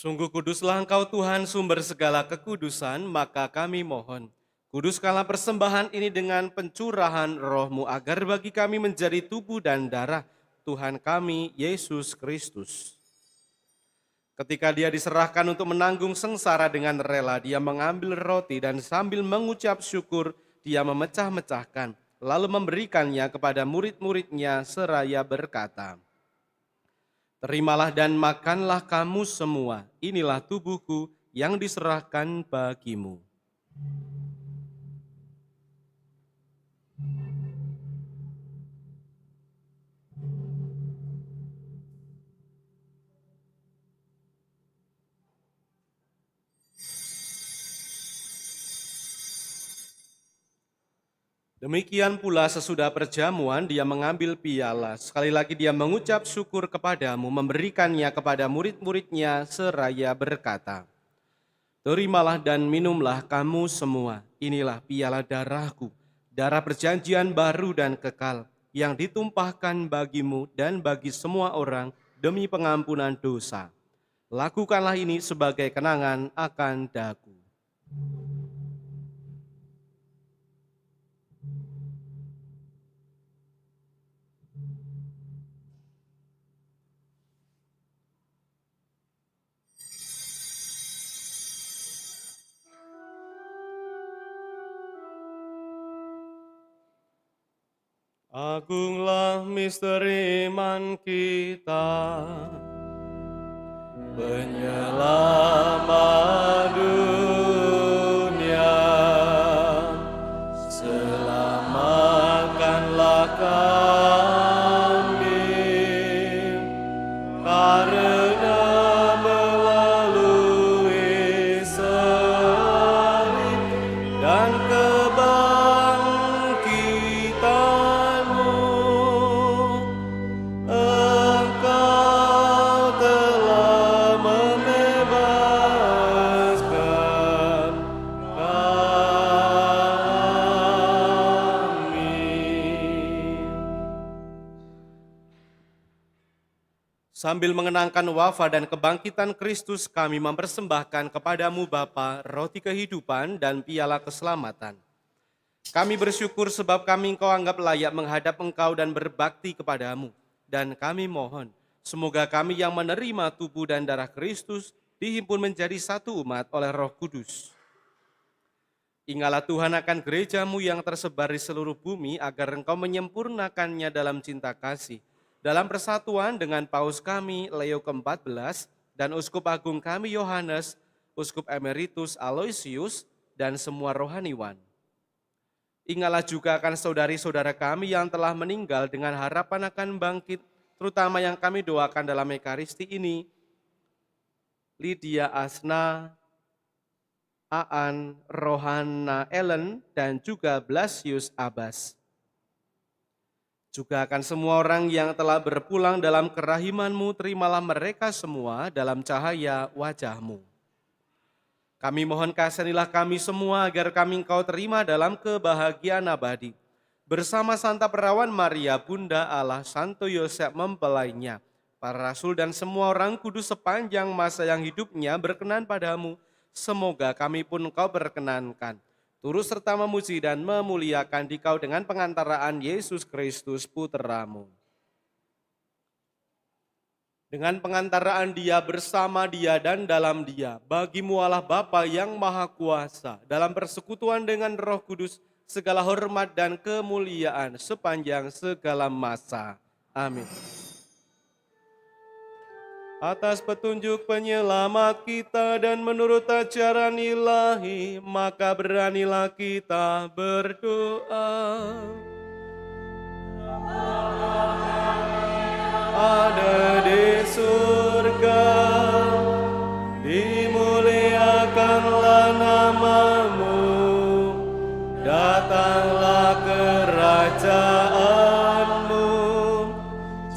Sungguh kuduslah Engkau Tuhan, sumber segala kekudusan, maka kami mohon, kuduskanlah persembahan ini dengan pencurahan Roh-Mu, agar bagi kami menjadi tubuh dan darah Tuhan kami, Yesus Kristus. Ketika dia diserahkan untuk menanggung sengsara dengan rela, dia mengambil roti dan sambil mengucap syukur, dia memecah-mecahkan, lalu memberikannya kepada murid-muridnya seraya berkata, "Terimalah dan makanlah kamu semua, inilah tubuhku yang diserahkan bagimu." Demikian pula sesudah perjamuan dia mengambil piala. Sekali lagi dia mengucap syukur kepadamu, memberikannya kepada murid-muridnya seraya berkata, "Terimalah dan minumlah kamu semua, inilah piala darahku, darah perjanjian baru dan kekal, yang ditumpahkan bagimu dan bagi semua orang demi pengampunan dosa. Lakukanlah ini sebagai kenangan akan daku." Agunglah misteri iman kita, penyelamat dunia, selamatkanlah kami, karena melalui salib dan sambil mengenangkan wafat dan kebangkitan Kristus, kami mempersembahkan kepadamu Bapa roti kehidupan dan piala keselamatan. Kami bersyukur sebab kami Engkau anggap layak menghadap Engkau dan berbakti kepadamu. Dan kami mohon, semoga kami yang menerima tubuh dan darah Kristus dihimpun menjadi satu umat oleh Roh Kudus. Ingatlah Tuhan akan gerejamu yang tersebar di seluruh bumi, agar Engkau menyempurnakannya dalam cinta kasih, dalam persatuan dengan Paus kami Leo ke-14 dan Uskup Agung kami Yohanes, Uskup Emeritus Aloysius, dan semua rohaniwan. Ingatlah juga akan saudari-saudara kami yang telah meninggal dengan harapan akan bangkit, terutama yang kami doakan dalam Ekaristi ini, Lydia Asna, Aan, Rohana Ellen, dan juga Blasius Abbas. Juga akan semua orang yang telah berpulang dalam kerahiman-Mu, terimalah mereka semua dalam cahaya wajah-Mu. Kami mohon kasihanilah kami semua agar kami Engkau terima dalam kebahagiaan abadi. Bersama Santa Perawan Maria, Bunda Allah, Santo Yosef mempelainya, para rasul dan semua orang kudus sepanjang masa yang hidupnya berkenan padamu, semoga kami pun Engkau berkenankan. Turut serta memuji dan memuliakan Dikau dengan pengantaraan Yesus Kristus Putra-Mu. Dengan pengantaraan Dia, bersama Dia, dan dalam Dia, bagi-Mu Allah Bapa yang Maha Kuasa, dalam persekutuan dengan Roh Kudus, segala hormat dan kemuliaan sepanjang segala masa. Amin. Atas petunjuk penyelamat kita dan menurut ajaran ilahi, maka beranilah kita berdoa. Ada di surga, dimuliakanlah nama-Mu, datanglah kerajaan-Mu,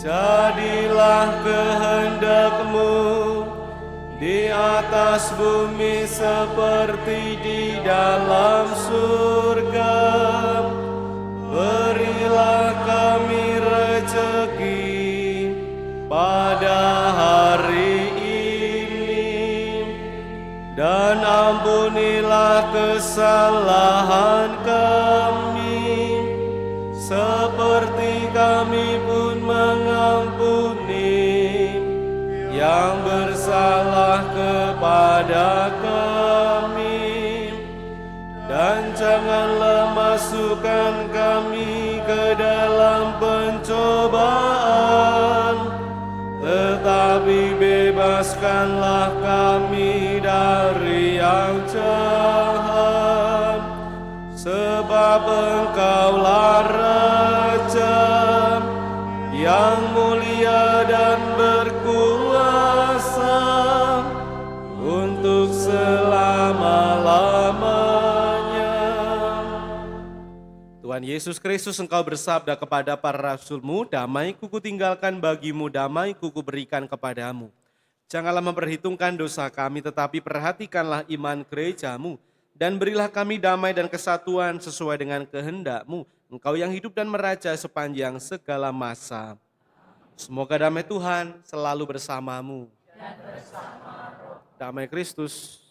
jadilah kehendak-Mu di atas bumi seperti di dalam surga. Berilah kami rezeki pada hari ini, Ampunilah kesalahan kami, seperti kami pun mengampuni yang bersalah kepada kami. Dan janganlah masukkan kami ke dalam pencobaan, tetapi bebaskanlah kami dari yang jahat. Sebab Engkaulah Raja yang mulia dan berkuasa untuk selama-lamanya. Tuhan Yesus Kristus, Engkau bersabda kepada para rasul-Mu, damai-Ku kutinggalkan bagimu, damai-Ku kuberikan kepadamu. Janganlah memperhitungkan dosa kami, tetapi perhatikanlah iman gereja-Mu, dan berilah kami damai dan kesatuan sesuai dengan kehendak-Mu, Engkau yang hidup dan meraja sepanjang segala masa. Semoga damai Tuhan selalu bersamamu. Dan bersama roh. Damai Kristus.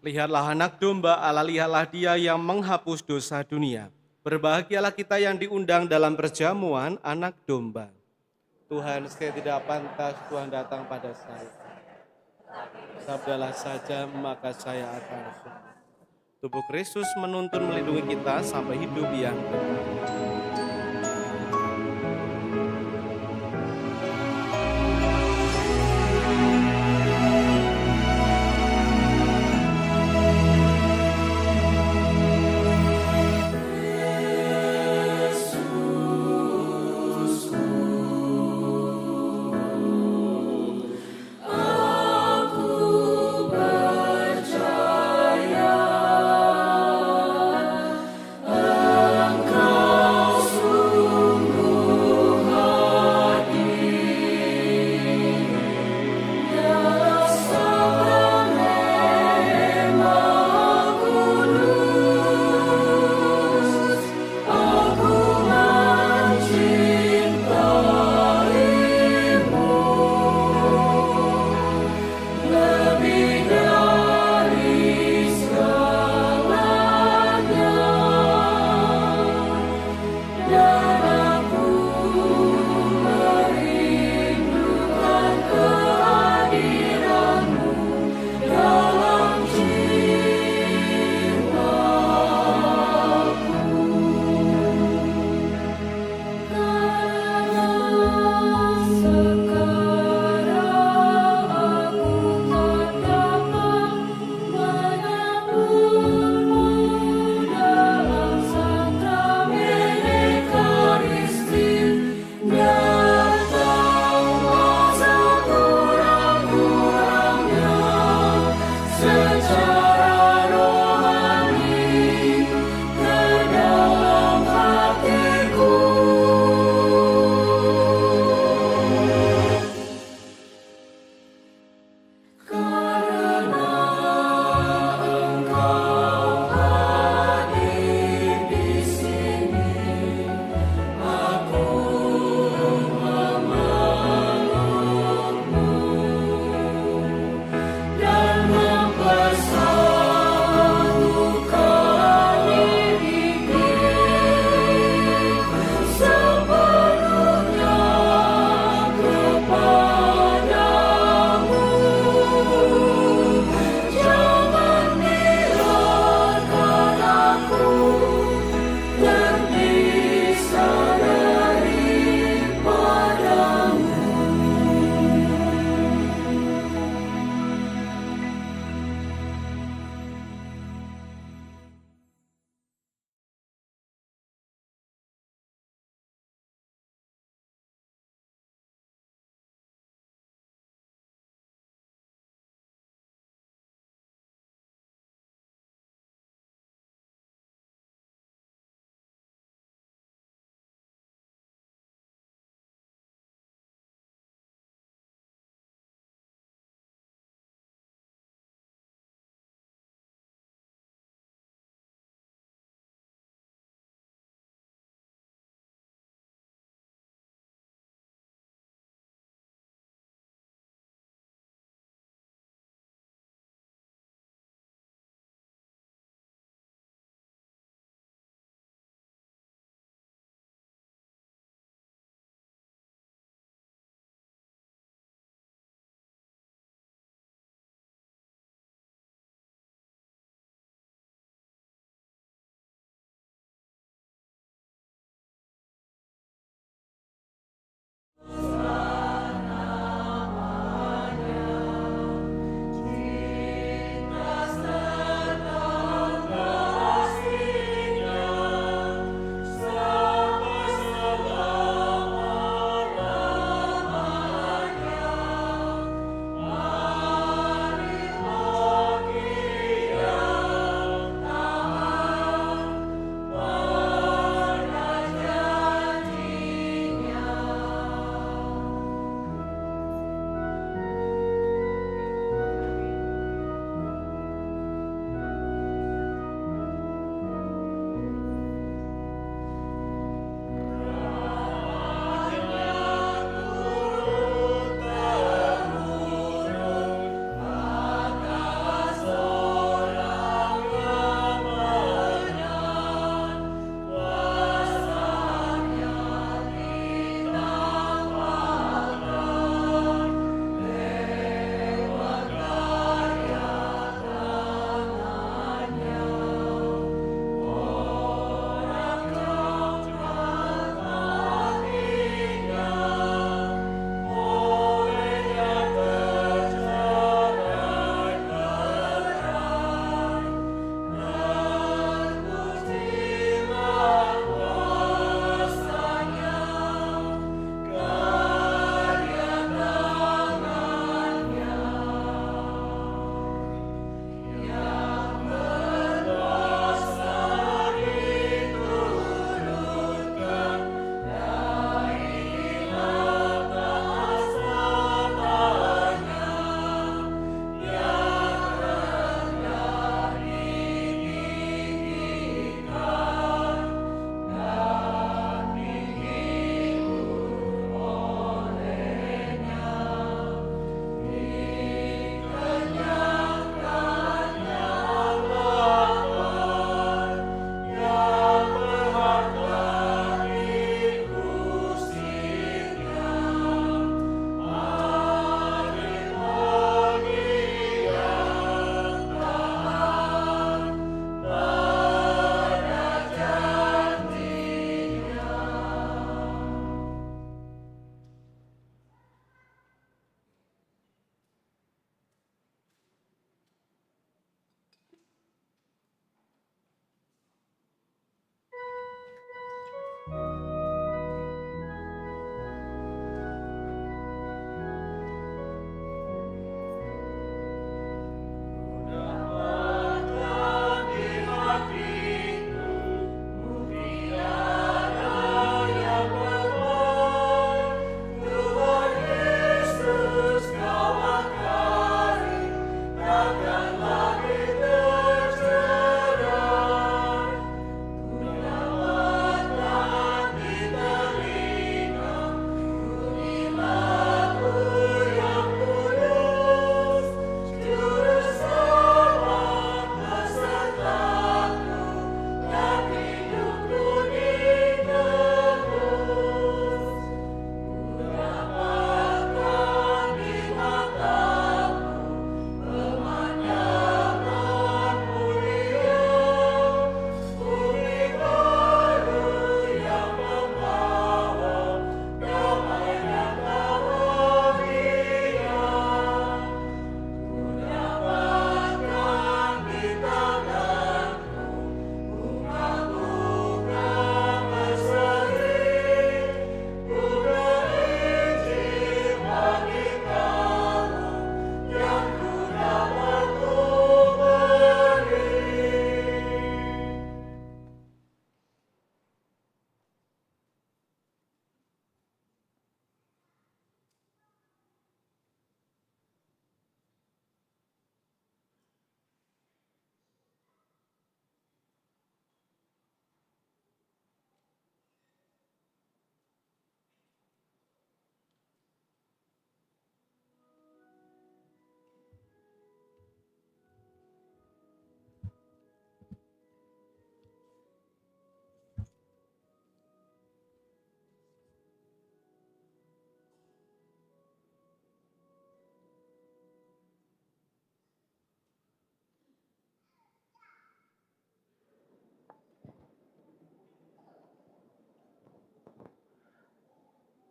Lihatlah anak domba Allah, lihatlah dia yang menghapus dosa dunia. Berbahagialah kita yang diundang dalam perjamuan anak domba. Tuhan, saya tidak pantas Tuhan datang pada saya. Sabdalah saja maka saya akan sembuh. Tubuh Kristus menuntun melindungi kita sampai hidup yang kekal.
Engkau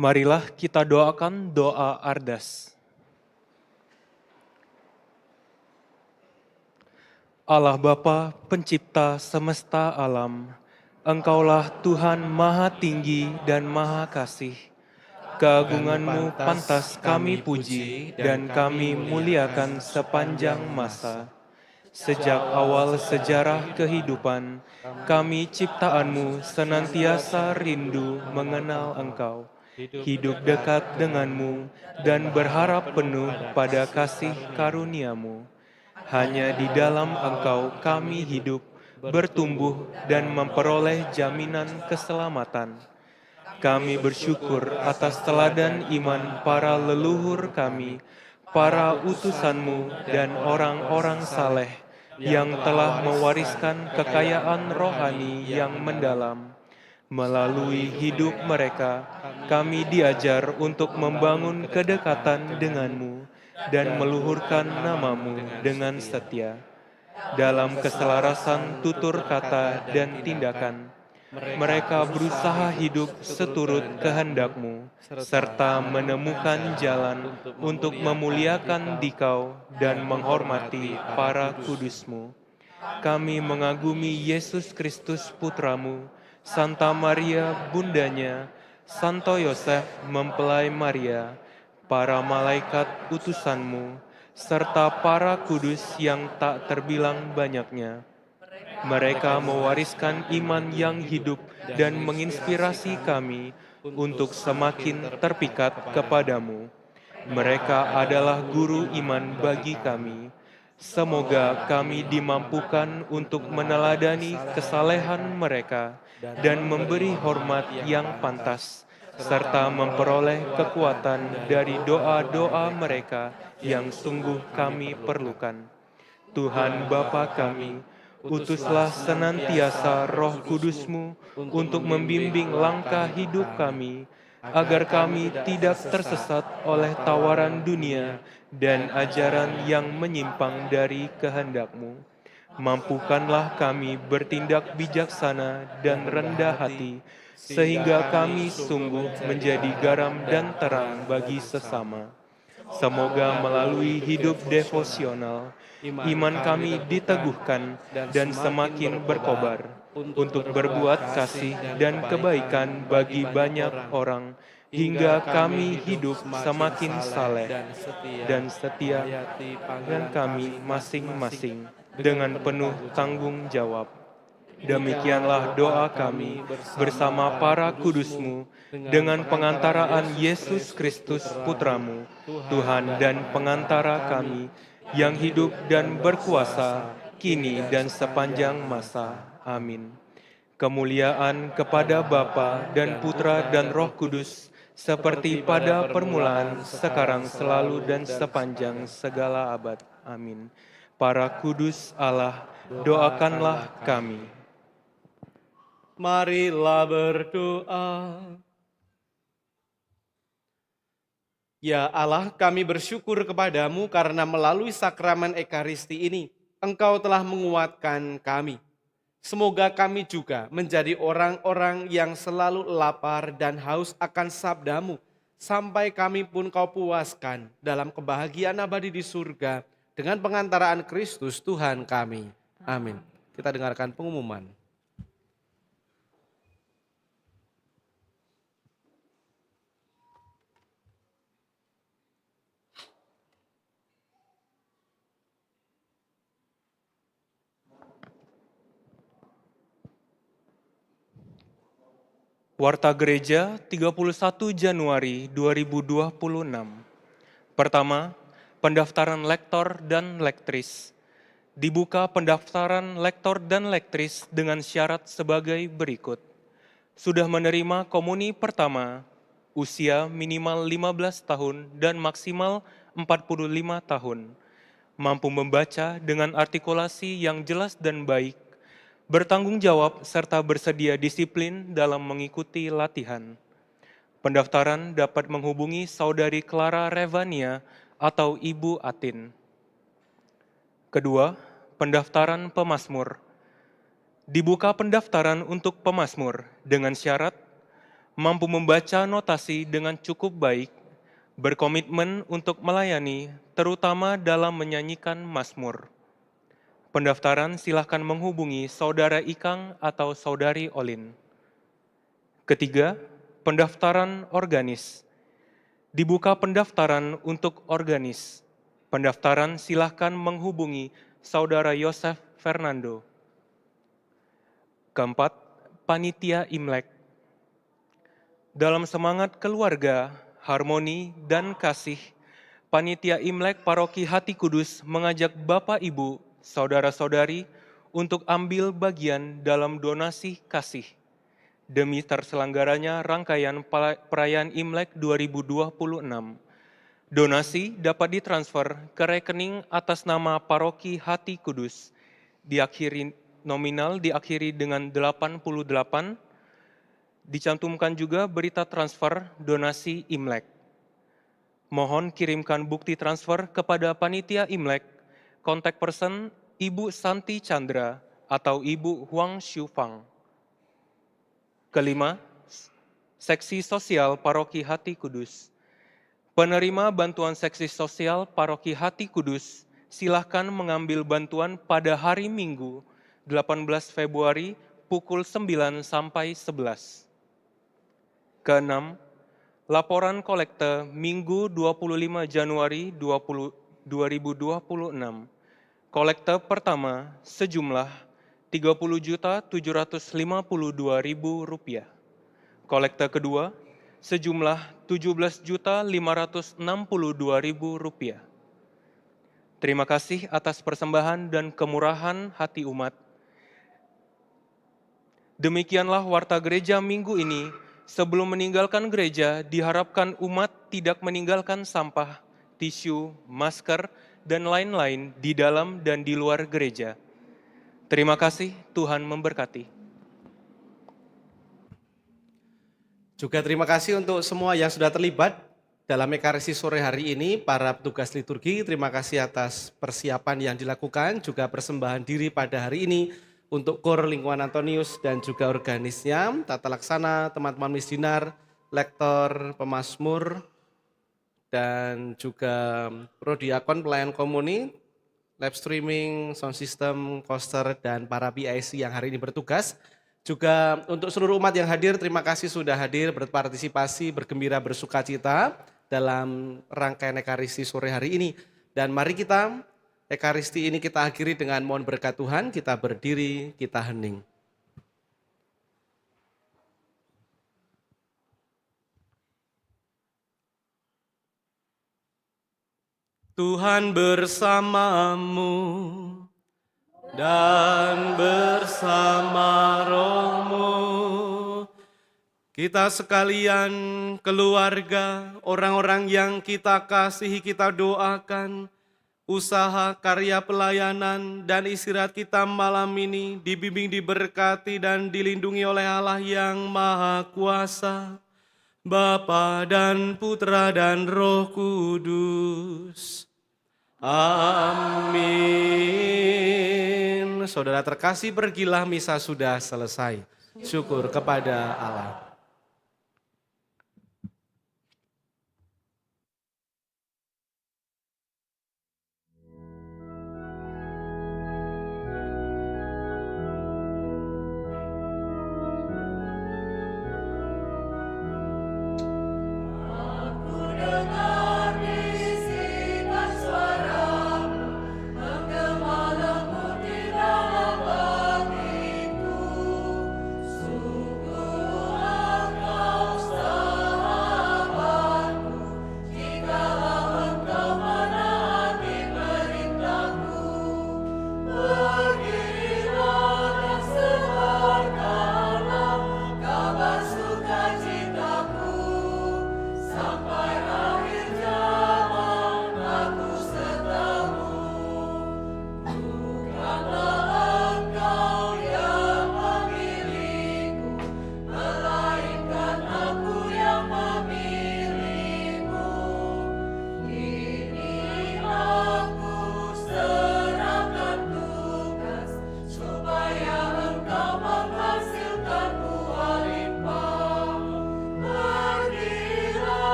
Marilah kita doakan doa Ardas. Allah Bapa, pencipta semesta alam, Engkaulah Tuhan Maha Tinggi dan Maha Kasih. Keagungan-Mu pantas kami puji dan kami muliakan sepanjang masa. Sejak awal sejarah kehidupan, kami ciptaan-Mu senantiasa rindu mengenal Engkau, hidup dekat dengan-Mu, dan berharap penuh pada kasih karunia-Mu. Hanya di dalam Engkau kami hidup, bertumbuh, dan memperoleh jaminan keselamatan. Kami bersyukur atas teladan iman para leluhur kami, para utusan-Mu dan orang-orang saleh yang telah mewariskan kekayaan rohani yang mendalam. Melalui hidup mereka, kami diajar untuk membangun kedekatan dengan-Mu dan meluhurkan nama-Mu dengan setia. Dalam keselarasan tutur kata dan tindakan, mereka berusaha hidup seturut kehendak-Mu, serta menemukan jalan untuk memuliakan Dikau dan menghormati para kudus-Mu. Kami mengagumi Yesus Kristus Putra-Mu, Santa Maria Bundanya, Santo Yosef mempelai Maria, para malaikat utusan-Mu, serta para kudus yang tak terbilang banyaknya. Mereka mewariskan iman yang hidup dan menginspirasi kami untuk semakin terpikat kepadamu. Mereka adalah guru iman bagi kami. Semoga kami dimampukan untuk meneladani kesalehan mereka dan memberi hormat yang pantas, serta memperoleh kekuatan dari doa-doa mereka yang sungguh kami perlukan. Tuhan Bapa kami, utuslah senantiasa Roh Kudus-Mu untuk membimbing langkah hidup kami, agar kami tidak tersesat oleh tawaran dunia dan ajaran yang menyimpang dari kehendak-Mu. Mampukanlah kami bertindak bijaksana dan rendah hati, sehingga kami sungguh menjadi garam dan terang bagi sesama. Semoga melalui hidup devosional, iman kami diteguhkan dan semakin berkobar untuk berbuat kasih dan kebaikan bagi banyak orang, hingga kami hidup semakin saleh dan setia dan kami masing-masing dengan penuh tanggung jawab. Demikianlah doa kami bersama para kudus-Mu dengan pengantaraan Yesus Kristus Putra-Mu, Tuhan dan pengantara kami, yang hidup dan berkuasa kini dan sepanjang masa. Amin. Kemuliaan kepada Bapa dan Putra dan Roh Kudus, seperti pada permulaan, sekarang, selalu, dan sepanjang segala abad. Amin. Para kudus Allah, doakanlah kami.
Marilah berdoa. Ya Allah, kami bersyukur kepadamu karena melalui sakramen Ekaristi ini, Engkau telah menguatkan kami. Semoga kami juga menjadi orang-orang yang selalu lapar dan haus akan sabdamu, sampai kami pun Kau puaskan dalam kebahagiaan abadi di surga, dengan pengantaraan Kristus Tuhan kami. Amin. Kita dengarkan pengumuman.
Warta Gereja 31 Januari 2026. Pertama, pendaftaran lektor dan lektris. Dibuka pendaftaran lektor dan lektris dengan syarat sebagai berikut. Sudah menerima komuni pertama, usia minimal 15 tahun dan maksimal 45 tahun. Mampu membaca dengan artikulasi yang jelas dan baik, bertanggung jawab serta bersedia disiplin dalam mengikuti latihan. Pendaftaran dapat menghubungi Saudari Clara Revania atau Ibu Atin. Kedua, pendaftaran pemazmur. Dibuka pendaftaran untuk pemazmur dengan syarat mampu membaca notasi dengan cukup baik, berkomitmen untuk melayani, terutama dalam menyanyikan mazmur. Pendaftaran silahkan menghubungi Saudara Ikang atau Saudari Olin. Ketiga, pendaftaran organis. Dibuka pendaftaran untuk organis. Pendaftaran silahkan menghubungi Saudara Yosef Fernando. Keempat, panitia Imlek. Dalam semangat keluarga, harmoni, dan kasih, panitia Imlek Paroki Hati Kudus mengajak Bapak, Ibu, saudara-saudari untuk ambil bagian dalam donasi kasih demi terselenggaranya rangkaian perayaan Imlek 2026. Donasi dapat ditransfer ke rekening atas nama Paroki Hati Kudus, nominal diakhiri dengan 88, dicantumkan juga berita transfer donasi Imlek. Mohon kirimkan bukti transfer kepada panitia Imlek, kontak person Ibu Santi Chandra atau Ibu Huang Xiufang. Kelima, Seksi Sosial Paroki Hati Kudus. Penerima bantuan Seksi Sosial Paroki Hati Kudus, silahkan mengambil bantuan pada hari Minggu, 18 Februari, pukul 9 sampai 11. Keenam, laporan kolekte Minggu 25 Januari 2026. Kolekte pertama sejumlah Rp30.752.000. Kolekte kedua sejumlah Rp17.562.000. Terima kasih atas persembahan dan kemurahan hati umat. Demikianlah warta gereja minggu ini. Sebelum meninggalkan gereja, diharapkan umat tidak meninggalkan sampah, tisu, masker, dan lain-lain di dalam dan di luar gereja. Terima kasih, Tuhan memberkati.
Juga terima kasih untuk semua yang sudah terlibat dalam Ekaristi sore hari ini, para petugas liturgi, terima kasih atas persiapan yang dilakukan, juga persembahan diri pada hari ini, untuk KOR Lingkungan Antonius dan juga organisnya, tata laksana, teman-teman misdinar, lektor, pemazmur, dan juga prodiakon pelayan komuni, live streaming, sound system, coaster, dan para PIC yang hari ini bertugas. Juga untuk seluruh umat yang hadir, terima kasih sudah hadir, berpartisipasi, bergembira, bersukacita dalam rangkaian Ekaristi sore hari ini. Dan mari kita Ekaristi ini kita akhiri dengan mohon berkat Tuhan, kita berdiri, kita hening. Tuhan bersamamu dan bersama rohmu. Kita sekalian, keluarga, orang-orang yang kita kasihi, kita doakan, usaha, karya pelayanan, dan istirahat kita malam ini dibimbing, diberkati, dan dilindungi oleh Allah yang Maha Kuasa, Bapa dan Putra dan Roh Kudus. Amin. Saudara terkasih, pergilah, misa sudah selesai. Syukur kepada Allah.